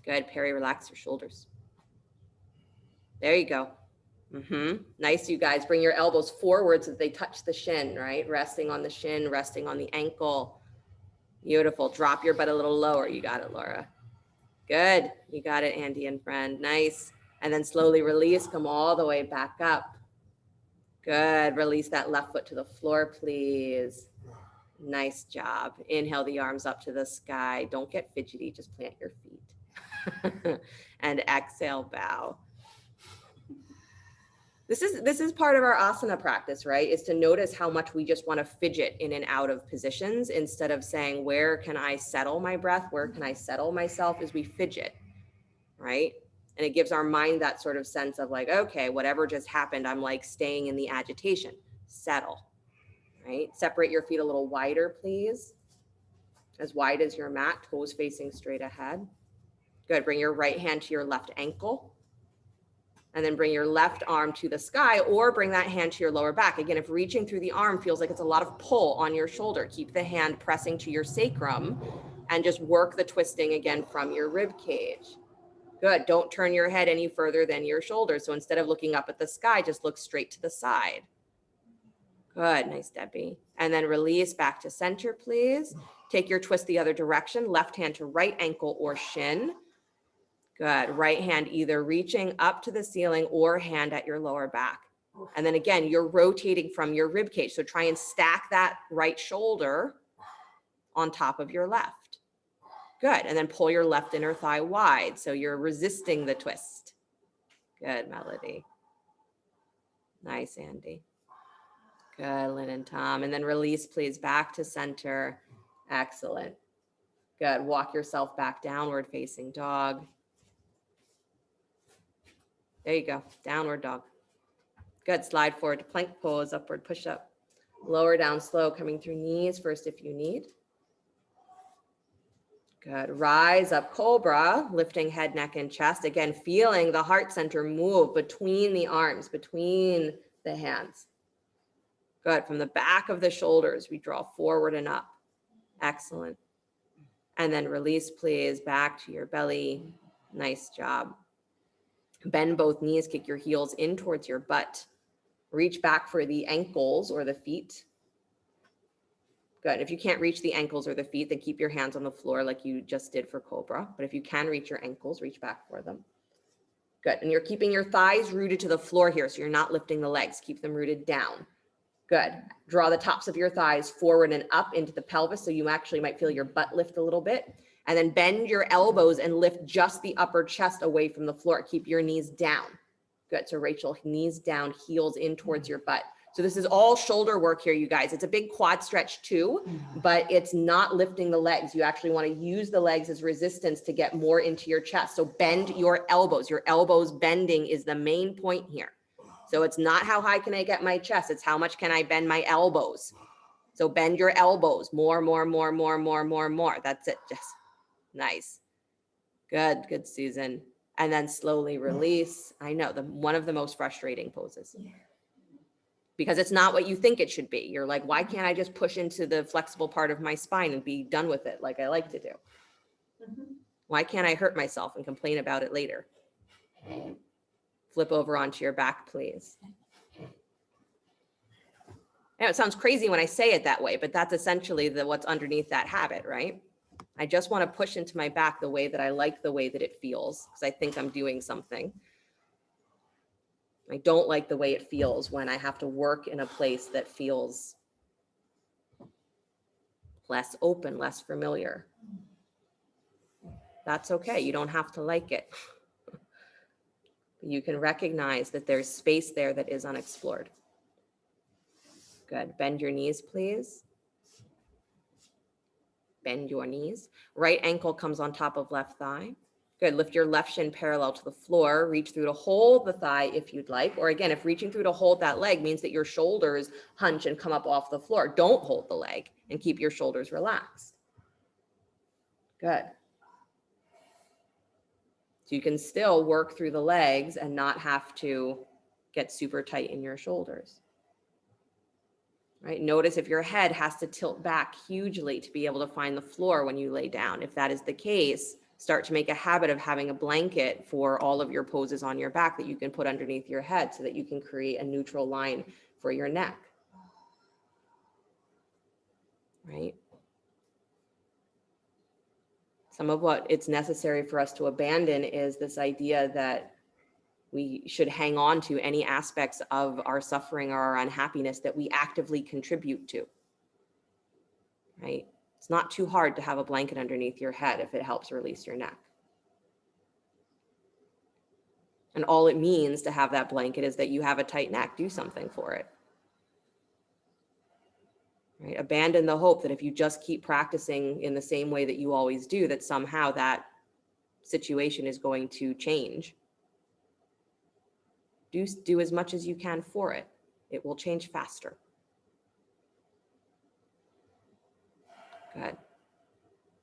Good. Perry, relax your shoulders. There you go. Nice, you guys. Bring your elbows forward so that they touch the shin, right? Resting on the shin, resting on the ankle. Beautiful. Drop your butt a little lower. You got it, Laura. Good. You got it, Andy and friend. Nice. And then slowly release. Come all the way back up. Good. Release that left foot to the floor, please. Nice job. Inhale the arms up to the sky. Don't get fidgety. Just plant your feet. And exhale, bow. This is part of our asana practice, right? Is to notice how much we just want to fidget in and out of positions instead of saying, where can I settle my breath? Where can I settle myself as we fidget, right? And it gives our mind that sort of sense of like, okay, whatever just happened, I'm like staying in the agitation. Settle, right? Separate your feet a little wider, please. As wide as your mat, toes facing straight ahead. Good. Bring your right hand to your left ankle. And then bring your left arm to the sky or bring that hand to your lower back. Again, if reaching through the arm feels like it's a lot of pull on your shoulder, keep the hand pressing to your sacrum and just work the twisting again from your rib cage. Good. Don't turn your head any further than your shoulders. So instead of looking up at the sky, just look straight to the side. Good. Nice, Debbie. And then release back to center, please. Take your twist the other direction, left hand to right ankle or shin. Good. Right hand either reaching up to the ceiling or hand at your lower back. And then again, you're rotating from your rib cage. So try and stack that right shoulder on top of your left. Good. And then pull your left inner thigh wide. So you're resisting the twist. Good, Melody. Nice, Andy. Good, Lynn and Tom. And then release, please, back to center. Excellent. Good. Walk yourself back, downward facing dog. There you go. Downward dog. Good. Slide forward to plank pose, upward push up. Lower down slow, coming through knees first if you need. Good. Rise up, cobra, lifting head, neck, and chest. Again, feeling the heart center move between the arms, between the hands. Good. From the back of the shoulders, we draw forward and up. Excellent. And then release, please, back to your belly. Nice job. Bend both knees, kick your heels in towards your butt. Reach back for the ankles or the feet. Good. If you can't reach the ankles or the feet, then keep your hands on the floor like you just did for Cobra. But if you can reach your ankles, reach back for them. Good. And you're keeping your thighs rooted to the floor here, so you're not lifting the legs. Keep them rooted down. Good. Draw the tops of your thighs forward and up into the pelvis, so you actually might feel your butt lift a little bit. And then bend your elbows and lift just the upper chest away from the floor. Keep your knees down. Good. So Rachel, knees down, heels in towards your butt. So this is all shoulder work here, you guys. It's a big quad stretch too, but it's not lifting the legs. You actually want to use the legs as resistance to get more into your chest. So bend your elbows. Your elbows bending is the main point here. So it's not how high can I get my chest. It's how much can I bend my elbows. So bend your elbows. More. That's it. Just nice. Good. Good, Susan. And then slowly release. I know, one of the most frustrating poses. Because it's not what you think it should be. You're like, why can't I just push into the flexible part of my spine and be done with it like I like to do? Why can't I hurt myself and complain about it later? Flip over onto your back, please. Now, it sounds crazy when I say it that way, but that's essentially what's underneath that habit, right? I just want to push into my back the way that I like the way that it feels, because I think I'm doing something. I don't like the way it feels when I have to work in a place that feels less open, less familiar. That's okay. You don't have to like it. You can recognize that there's space there that is unexplored. Good. Bend your knees, please. Bend your knees. Right ankle comes on top of left thigh. Good. Lift your left shin parallel to the floor. Reach through to hold the thigh if you'd like. Or again, if reaching through to hold that leg means that your shoulders hunch and come up off the floor, don't hold the leg and keep your shoulders relaxed. Good. So you can still work through the legs and not have to get super tight in your shoulders. Right? Notice if your head has to tilt back hugely to be able to find the floor when you lay down. If that is the case, start to make a habit of having a blanket for all of your poses on your back that you can put underneath your head so that you can create a neutral line for your neck. Right? Some of what it's necessary for us to abandon is this idea that we should hang on to any aspects of our suffering or our unhappiness that we actively contribute to. Right? It's not too hard to have a blanket underneath your head if it helps release your neck. And all it means to have that blanket is that you have a tight neck. Do something for it. Right? Abandon the hope that if you just keep practicing in the same way that you always do, that somehow that situation is going to change. Do as much as you can for it. It will change faster. Good.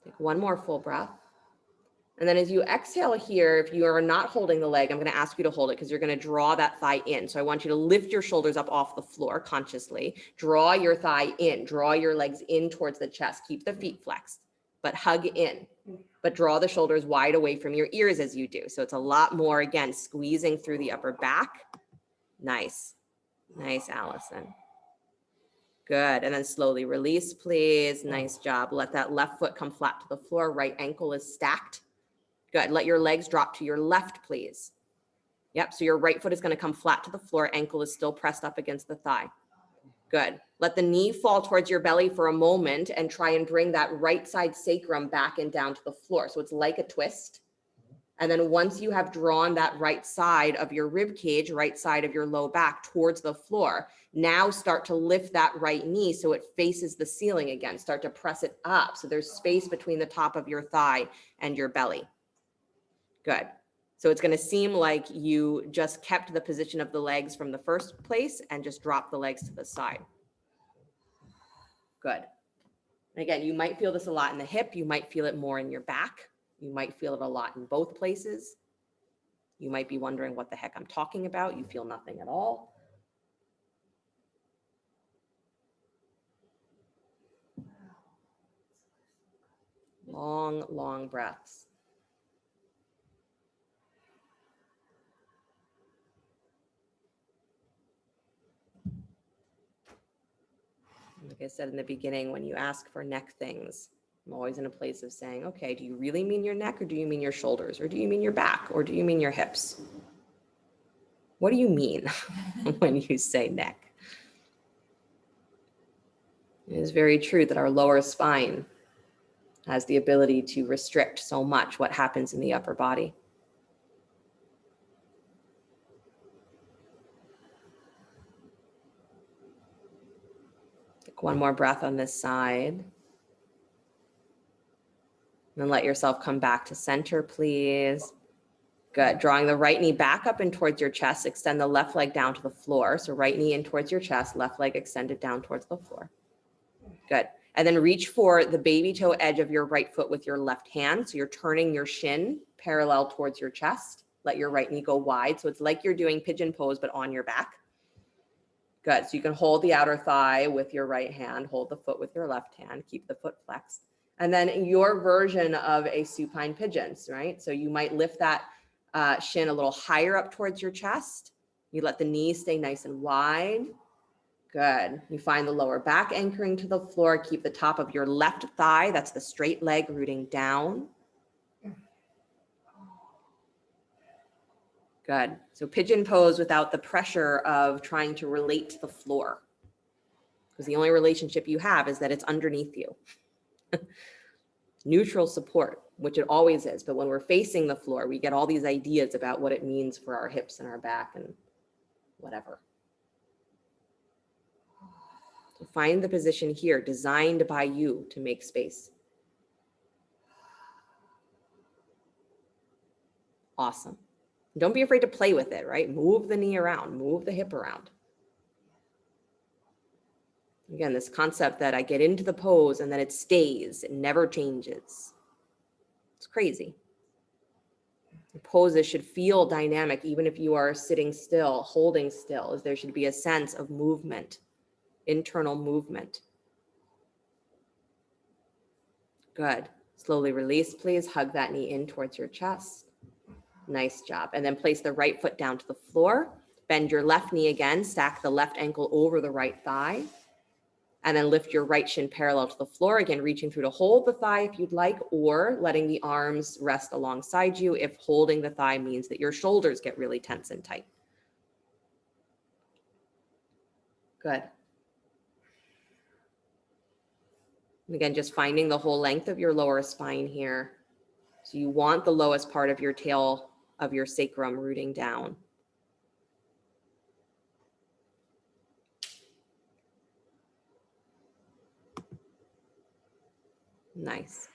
Take one more full breath. And then as you exhale here, if you are not holding the leg, I'm going to ask you to hold it because you're going to draw that thigh in. So I want you to lift your shoulders up off the floor consciously. Draw your thigh in. Draw your legs in towards the chest. Keep the feet flexed, but hug in. But draw the shoulders wide away from your ears as you do. So it's a lot more, again, squeezing through the upper back. Nice. Nice, Allison. Good. And then slowly release, please. Nice job. Let that left foot come flat to the floor. Right ankle is stacked. Good. Let your legs drop to your left, please. Yep. So your right foot is going to come flat to the floor. Ankle is still pressed up against the thigh. Good. Let the knee fall towards your belly for a moment and try and bring that right side sacrum back and down to the floor. So it's like a twist. And then once you have drawn that right side of your rib cage, right side of your low back towards the floor, now start to lift that right knee so it faces the ceiling again. Start to press it up so there's space between the top of your thigh and your belly. Good. So it's going to seem like you just kept the position of the legs from the first place and just dropped the legs to the side. Good. And again, you might feel this a lot in the hip. You might feel it more in your back. You might feel it a lot in both places. You might be wondering what the heck I'm talking about. You feel nothing at all. Long, long breaths. Like I said in the beginning, when you ask for neck things, I'm always in a place of saying, okay, do you really mean your neck, or do you mean your shoulders, or do you mean your back, or do you mean your hips? What do you mean when you say neck? It is very true that our lower spine has the ability to restrict so much what happens in the upper body. Take one more breath on this side. And then let yourself come back to center, please. Good. Drawing the right knee back up and towards your chest. Extend the left leg down to the floor. So right knee in towards your chest, left leg extended down towards the floor. Good. And then reach for the baby toe edge of your right foot with your left hand. So you're turning your shin parallel towards your chest. Let your right knee go wide. So it's like you're doing pigeon pose, but on your back. Good. So you can hold the outer thigh with your right hand, hold the foot with your left hand, keep the foot flexed. And then your version of a supine pigeon, right? So you might lift that shin a little higher up towards your chest. You let the knee stay nice and wide. Good. You find the lower back anchoring to the floor. Keep the top of your left thigh, that's the straight leg, rooting down. Good. So pigeon pose without the pressure of trying to relate to the floor. Because the only relationship you have is that it's underneath you. Neutral support, which it always is. But when we're facing the floor, we get all these ideas about what it means for our hips and our back and whatever. So find the position here, designed by you to make space. Awesome. Don't be afraid to play with it, right? Move the knee around, move the hip around. Again, this concept that I get into the pose and then it stays, it never changes. It's crazy. The poses should feel dynamic, even if you are sitting still, holding still, as there should be a sense of movement, internal movement. Good. Slowly release, please. Hug that knee in towards your chest. Nice job. And then place the right foot down to the floor. Bend your left knee again. Stack the left ankle over the right thigh. And then lift your right shin parallel to the floor. Again, reaching through to hold the thigh if you'd like, or letting the arms rest alongside you if holding the thigh means that your shoulders get really tense and tight. Good. And again, just finding the whole length of your lower spine here. So you want the lowest part of your tail of your sacrum rooting down. Nice.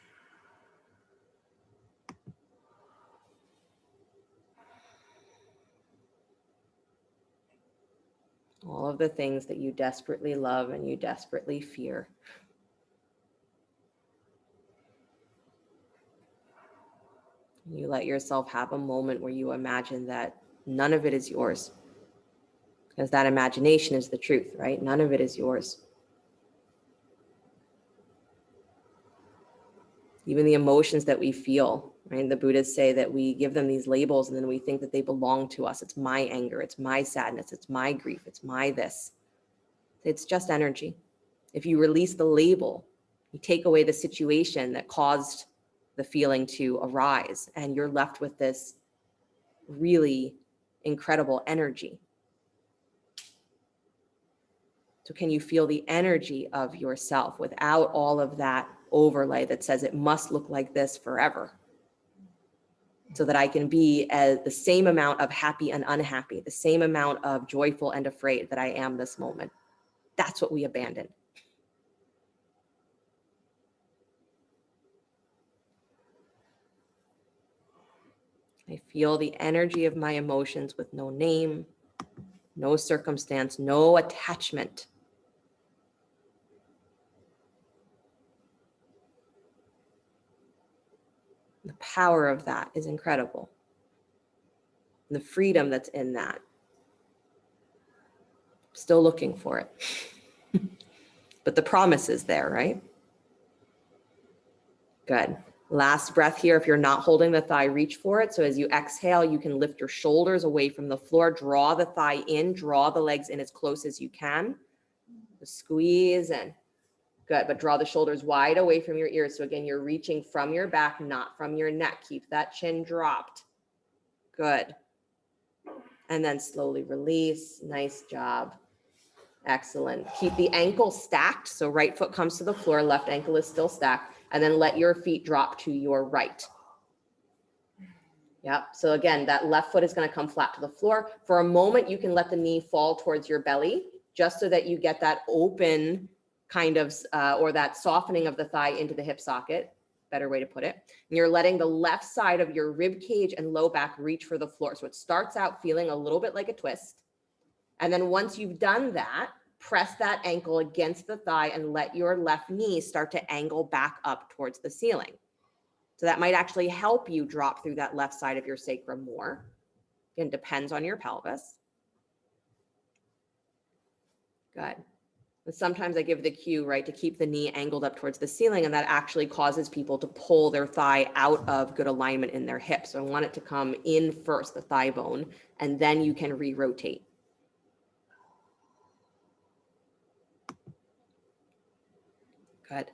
All of the things that you desperately love and you desperately fear. You let yourself have a moment where you imagine that none of it is yours. Because that imagination is the truth, right? None of it is yours. Even the emotions that we feel, right? The Buddhists say that we give them these labels and then we think that they belong to us. It's my anger, it's my sadness, it's my grief, it's my this. It's just energy. If you release the label, you take away the situation that caused the feeling to arise, and you're left with this really incredible energy. So can you feel the energy of yourself without all of that overlay that says it must look like this forever? so that I can be as the same amount of happy and unhappy, the same amount of joyful and afraid that I am this moment. That's what we abandon. I feel the energy of my emotions with no name, no circumstance, no attachment. The power of that is incredible. The freedom that's in that. Still looking for it. But the promise is there, right? Good. Last breath here. If you're not holding the thigh, reach for it. So as you exhale, you can lift your shoulders away from the floor. Draw the thigh in. Draw the legs in as close as you can. Squeeze in. Good. But draw the shoulders wide away from your ears. So again, you're reaching from your back, not from your neck. Keep that chin dropped. Good. And then slowly release. Nice job. Excellent. Keep the ankle stacked. So right foot comes to the floor, left ankle is still stacked, and then let your feet drop to your right. Yep. So again, that left foot is going to come flat to the floor. For a moment, you can let the knee fall towards your belly, just so that you get that open kind of, or that softening of the thigh into the hip socket. Better way to put it. And you're letting the left side of your rib cage and low back reach for the floor. So it starts out feeling a little bit like a twist. And then once you've done that, press that ankle against the thigh and let your left knee start to angle back up towards the ceiling. So that might actually help you drop through that left side of your sacrum more. Again, depends on your pelvis. Good. And sometimes I give the cue, right, to keep the knee angled up towards the ceiling, and that actually causes people to pull their thigh out of good alignment in their hip. So I want it to come in first, the thigh bone, and then you can re-rotate. Good.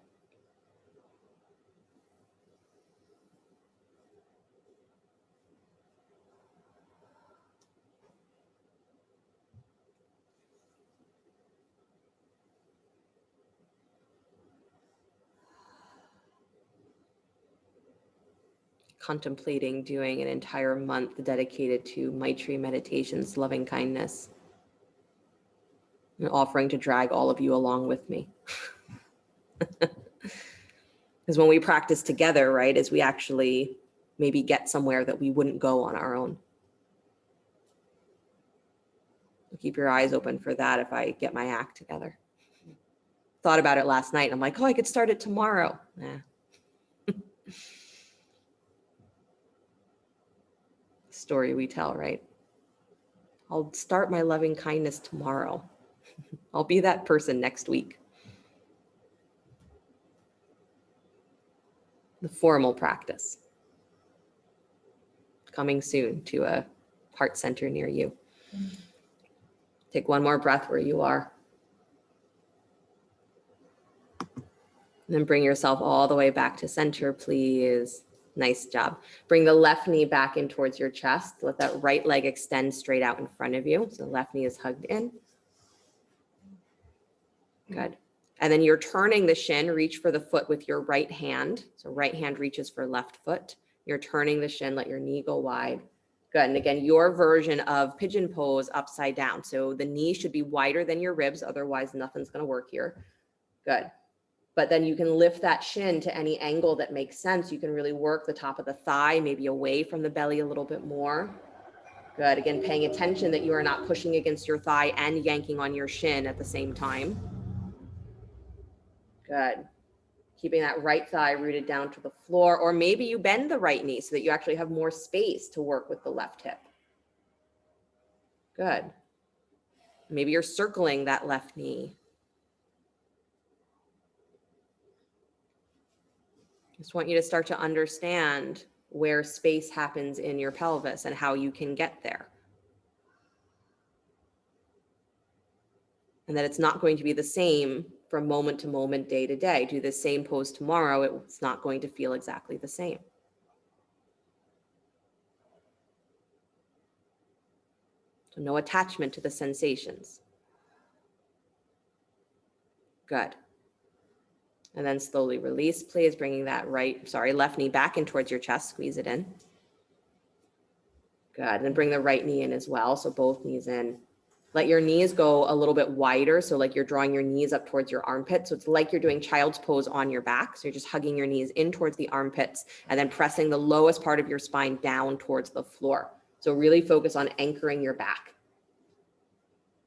Contemplating doing an entire month dedicated to Maitri meditations, loving kindness, and offering to drag all of you along with me. Because when we practice together, right, is we actually maybe get somewhere that we wouldn't go on our own. Keep your eyes open for that if I get my act together. Thought about it last night. I'm like, oh, I could start it tomorrow. Nah. Story we tell, right? I'll start my loving kindness tomorrow. I'll be that person next week. The formal practice. Coming soon to a heart center near you. Take one more breath where you are. And then bring yourself all the way back to center, please. Nice job. Bring the left knee back in towards your chest. Let that right leg extend straight out in front of you. So the left knee is hugged in. Good. And then you're turning the shin. Reach for the foot with your right hand. So right hand reaches for left foot. You're turning the shin. Let your knee go wide. Good. And again, your version of pigeon pose upside down. So the knee should be wider than your ribs. Otherwise, nothing's going to work here. Good. But then you can lift that shin to any angle that makes sense. You can really work the top of the thigh, maybe away from the belly a little bit more. Good. Again, paying attention that you are not pushing against your thigh and yanking on your shin at the same time. Good. Keeping that right thigh rooted down to the floor, or maybe you bend the right knee so that you actually have more space to work with the left hip. Good. Maybe you're circling that left knee. Just want you to start to understand where space happens in your pelvis and how you can get there. And that it's not going to be the same from moment to moment, day to day. Do the same pose tomorrow, it's not going to feel exactly the same. So no attachment to the sensations. Good. And then slowly release, please, bringing that left knee back in towards your chest, squeeze it in. Good. And then bring the right knee in as well. So both knees in. Let your knees go a little bit wider. So like you're drawing your knees up towards your armpits. So it's like you're doing child's pose on your back. So you're just hugging your knees in towards the armpits and then pressing the lowest part of your spine down towards the floor. So really focus on anchoring your back.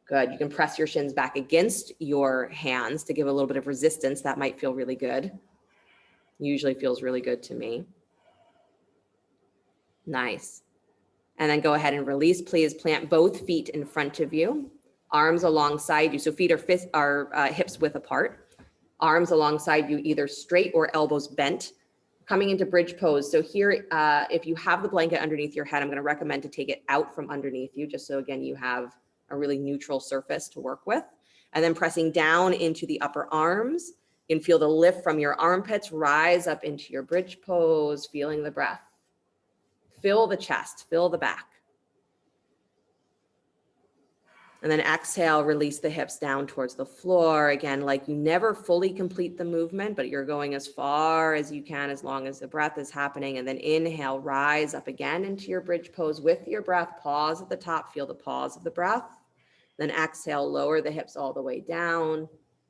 Good. You can press your shins back against your hands to give a little bit of resistance. That might feel really good. Usually feels really good to me. Nice. And then go ahead and release. Please plant both feet in front of you, arms alongside you. So feet are hips width apart, arms alongside you, either straight or elbows bent, coming into bridge pose. So here, if you have the blanket underneath your head, I'm going to recommend to take it out from underneath you, just so again, you have a really neutral surface to work with. And then pressing down into the upper arms. You can feel the lift from your armpits, rise up into your bridge pose, feeling the breath. Fill the chest, fill the back. And then exhale, release the hips down towards the floor. Again, like you never fully complete the movement, but you're going as far as you can as long as the breath is happening. And then inhale, rise up again into your bridge pose with your breath. Pause at the top, feel the pause of the breath. Then exhale, lower the hips all the way down.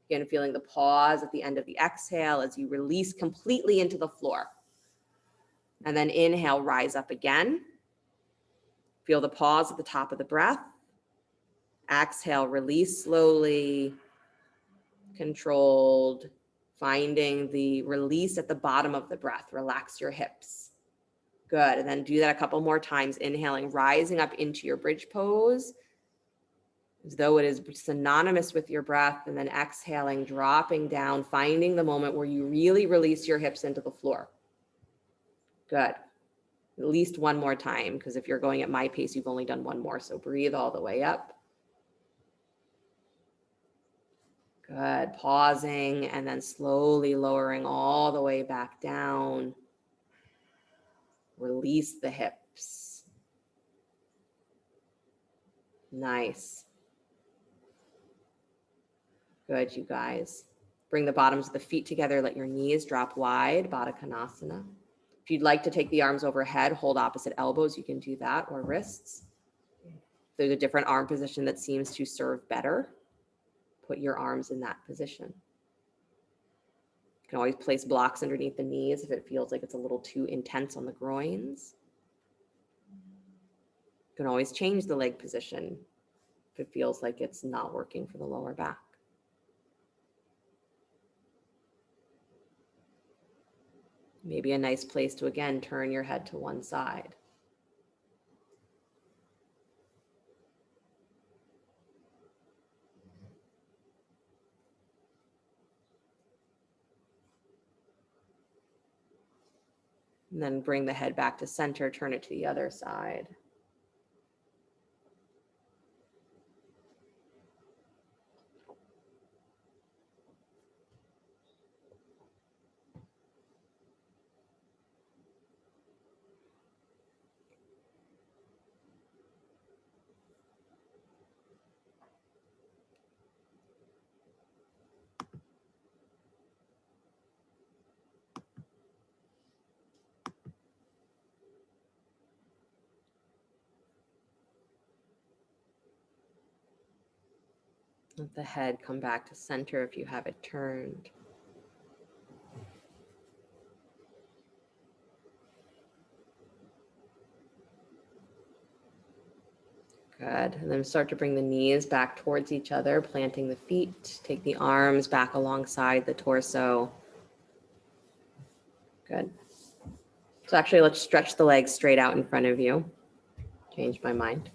Again, feeling the pause at the end of the exhale as you release completely into the floor. And then inhale, rise up again. Feel the pause at the top of the breath. Exhale, release slowly, controlled, finding the release at the bottom of the breath. Relax your hips. Good. And then do that a couple more times. Inhaling, rising up into your bridge pose, as though it is synonymous with your breath. And then exhaling, dropping down, finding the moment where you really release your hips into the floor. Good. At least one more time, because if you're going at my pace, you've only done one more. So breathe all the way up. Good. Pausing and then slowly lowering all the way back down. Release the hips. Nice. Good, you guys. Bring the bottoms of the feet together. Let your knees drop wide. Badakanasana. If you'd like to take the arms overhead, hold opposite elbows, you can do that, or wrists. If there's a different arm position that seems to serve better, put your arms in that position. You can always place blocks underneath the knees if it feels like it's a little too intense on the groins. You can always change the leg position if it feels like it's not working for the lower back. Maybe a nice place to, again, turn your head to one side. And then bring the head back to center, turn it to the other side. Let the head come back to center if you have it turned. Good. And then start to bring the knees back towards each other, planting the feet. Take the arms back alongside the torso. Good. So actually, let's stretch the legs straight out in front of you. Changed my mind.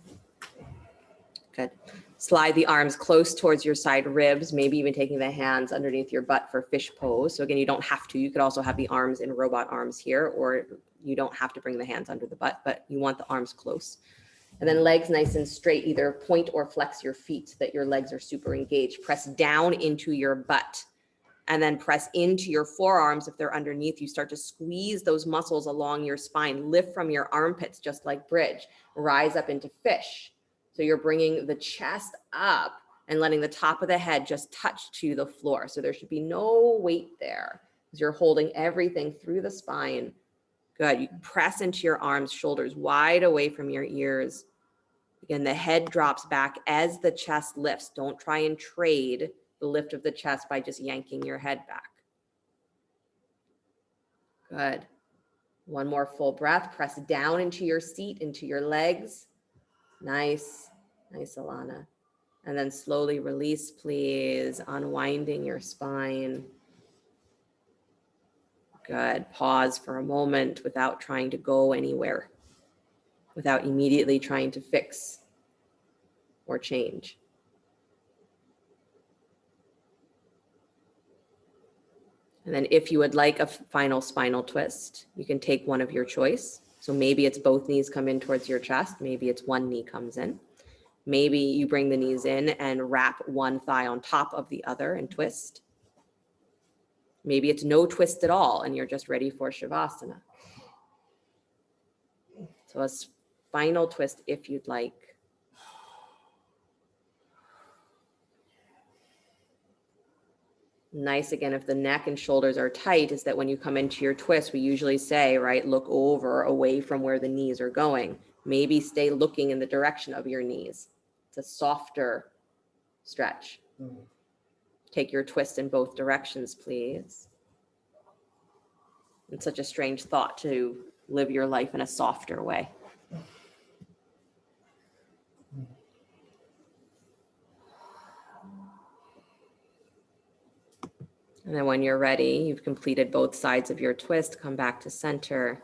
Good. Slide the arms close towards your side ribs, maybe even taking the hands underneath your butt for fish pose. So again, you don't have to. You could also have the arms in robot arms here, or you don't have to bring the hands under the butt, but you want the arms close. And then legs nice and straight, either point or flex your feet so that your legs are super engaged. Press down into your butt and then press into your forearms if they're underneath you. Start to squeeze those muscles along your spine. Lift from your armpits, just like bridge. Rise up into fish. So you're bringing the chest up and letting the top of the head just touch to the floor. So there should be no weight there because you're holding everything through the spine. Good. You press into your arms, shoulders wide away from your ears. Again, the head drops back as the chest lifts. Don't try and trade the lift of the chest by just yanking your head back. Good. One more full breath. Press down into your seat, into your legs. Nice. Nice, Alana. And then slowly release, please. Unwinding your spine. Good. Pause for a moment without trying to go anywhere, without immediately trying to fix or change. And then if you would like a final spinal twist, you can take one of your choice. So maybe it's both knees come in towards your chest. Maybe it's one knee comes in. Maybe you bring the knees in and wrap one thigh on top of the other and twist. Maybe it's no twist at all and you're just ready for Savasana. So a spinal twist if you'd like. Nice, again, if the neck and shoulders are tight, is that when you come into your twist, we usually say, right, look over, away from where the knees are going. Maybe stay looking in the direction of your knees. It's a softer stretch. Take your twist in both directions, please. It's such a strange thought to live your life in a softer way. And then when you're ready, you've completed both sides of your twist, come back to center.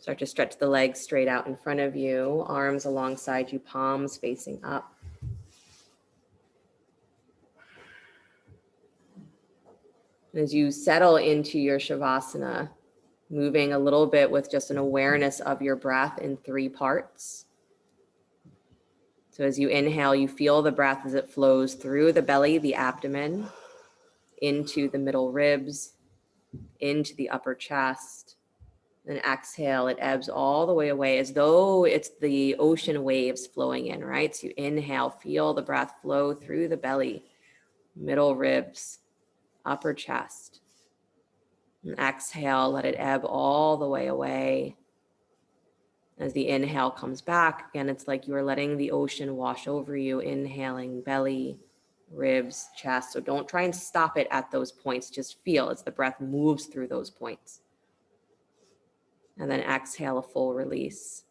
Start to stretch the legs straight out in front of you, arms alongside you, palms facing up. As you settle into your Shavasana, moving a little bit with just an awareness of your breath in 3 parts. So as you inhale, you feel the breath as it flows through the belly, the abdomen, into the middle ribs, into the upper chest. Then exhale, it ebbs all the way away as though it's the ocean waves flowing in, right? So you inhale, feel the breath flow through the belly, middle ribs, upper chest. And exhale, let it ebb all the way away. As the inhale comes back, again, it's like you are letting the ocean wash over you, inhaling belly, ribs, chest. So don't try and stop it at those points. Just feel as the breath moves through those points. And then exhale, a full release.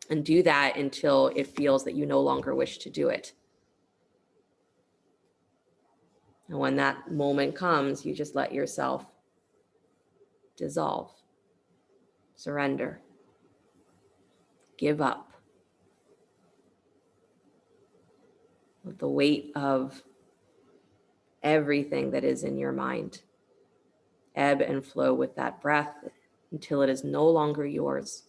And do that until it feels that you no longer wish to do it. And when that moment comes, you just let yourself dissolve, surrender, give up. With the weight of everything that is in your mind. Ebb and flow with that breath until it is no longer yours.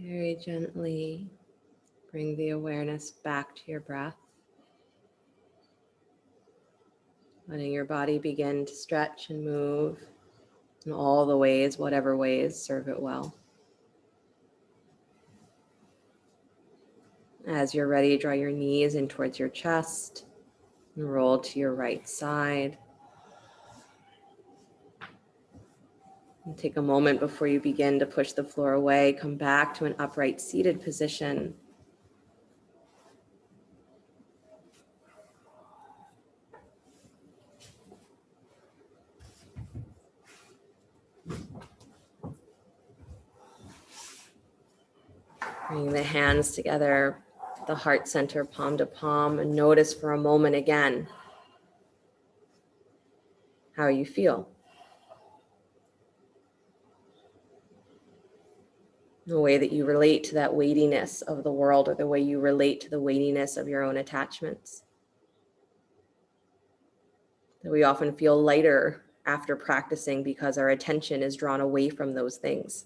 Very gently bring the awareness back to your breath. Letting your body begin to stretch and move in all the ways, whatever ways serve it well. As you're ready, draw your knees in towards your chest and roll to your right side. And take a moment before you begin to push the floor away. Come back to an upright seated position. Bring the hands together, the heart center, palm to palm, and notice for a moment again how you feel. The way that you relate to that weightiness of the world, or the way you relate to the weightiness of your own attachments. That we often feel lighter after practicing because our attention is drawn away from those things.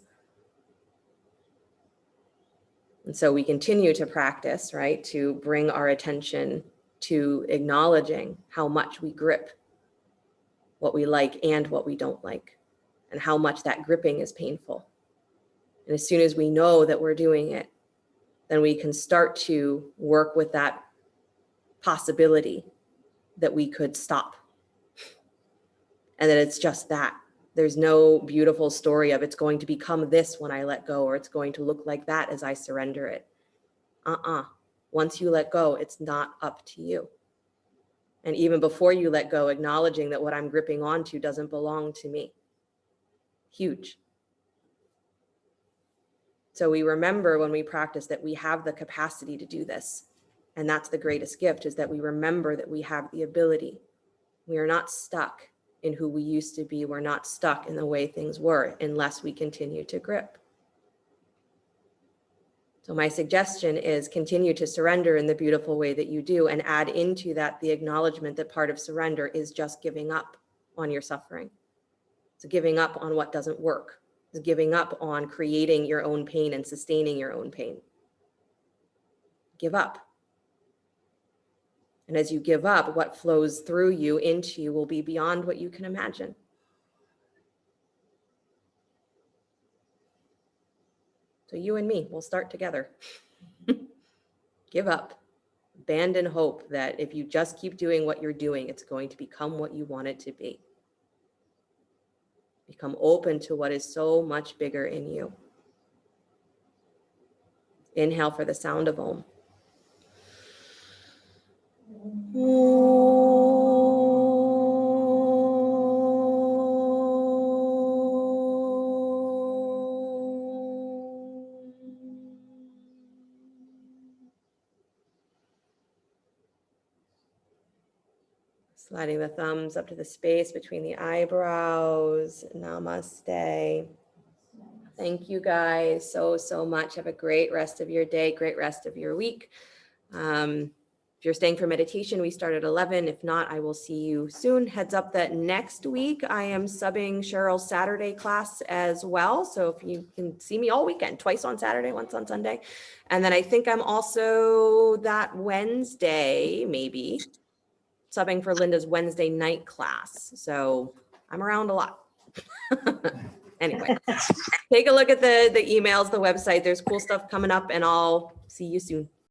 And so we continue to practice, right, to bring our attention to acknowledging how much we grip what we like and what we don't like, and how much that gripping is painful. And as soon as we know that we're doing it, then we can start to work with that possibility that we could stop. And that it's just that. There's no beautiful story of it's going to become this when I let go, or it's going to look like that as I surrender it. Once you let go, it's not up to you. And even before you let go, acknowledging that what I'm gripping onto doesn't belong to me. Huge. So we remember when we practice that we have the capacity to do this. And that's the greatest gift, is that we remember that we have the ability. We are not stuck in who we used to be. We're not stuck in the way things were unless we continue to grip. So my suggestion is continue to surrender in the beautiful way that you do, and add into that the acknowledgement that part of surrender is just giving up on your suffering. It's giving up on what doesn't work. It's giving up on creating your own pain and sustaining your own pain. Give up. And as you give up, what flows through you into you will be beyond what you can imagine. So you and me, we'll start together. Give up. Abandon hope that if you just keep doing what you're doing, it's going to become what you want it to be. Become open to what is so much bigger in you. Inhale for the sound of Om. Sliding the thumbs up to the space between the eyebrows. Namaste. Thank you guys so much. Have a great rest of your day, great rest of your week. If you're staying for meditation, we start at 11. If not, I will see you soon. Heads up that next week I am subbing Cheryl's Saturday class as well. So if you can see me all weekend, twice on Saturday, once on Sunday. And then I think I'm also that Wednesday, maybe, subbing for Linda's Wednesday night class. So I'm around a lot. Anyway, take a look at the emails, the website. There's cool stuff coming up, and I'll see you soon.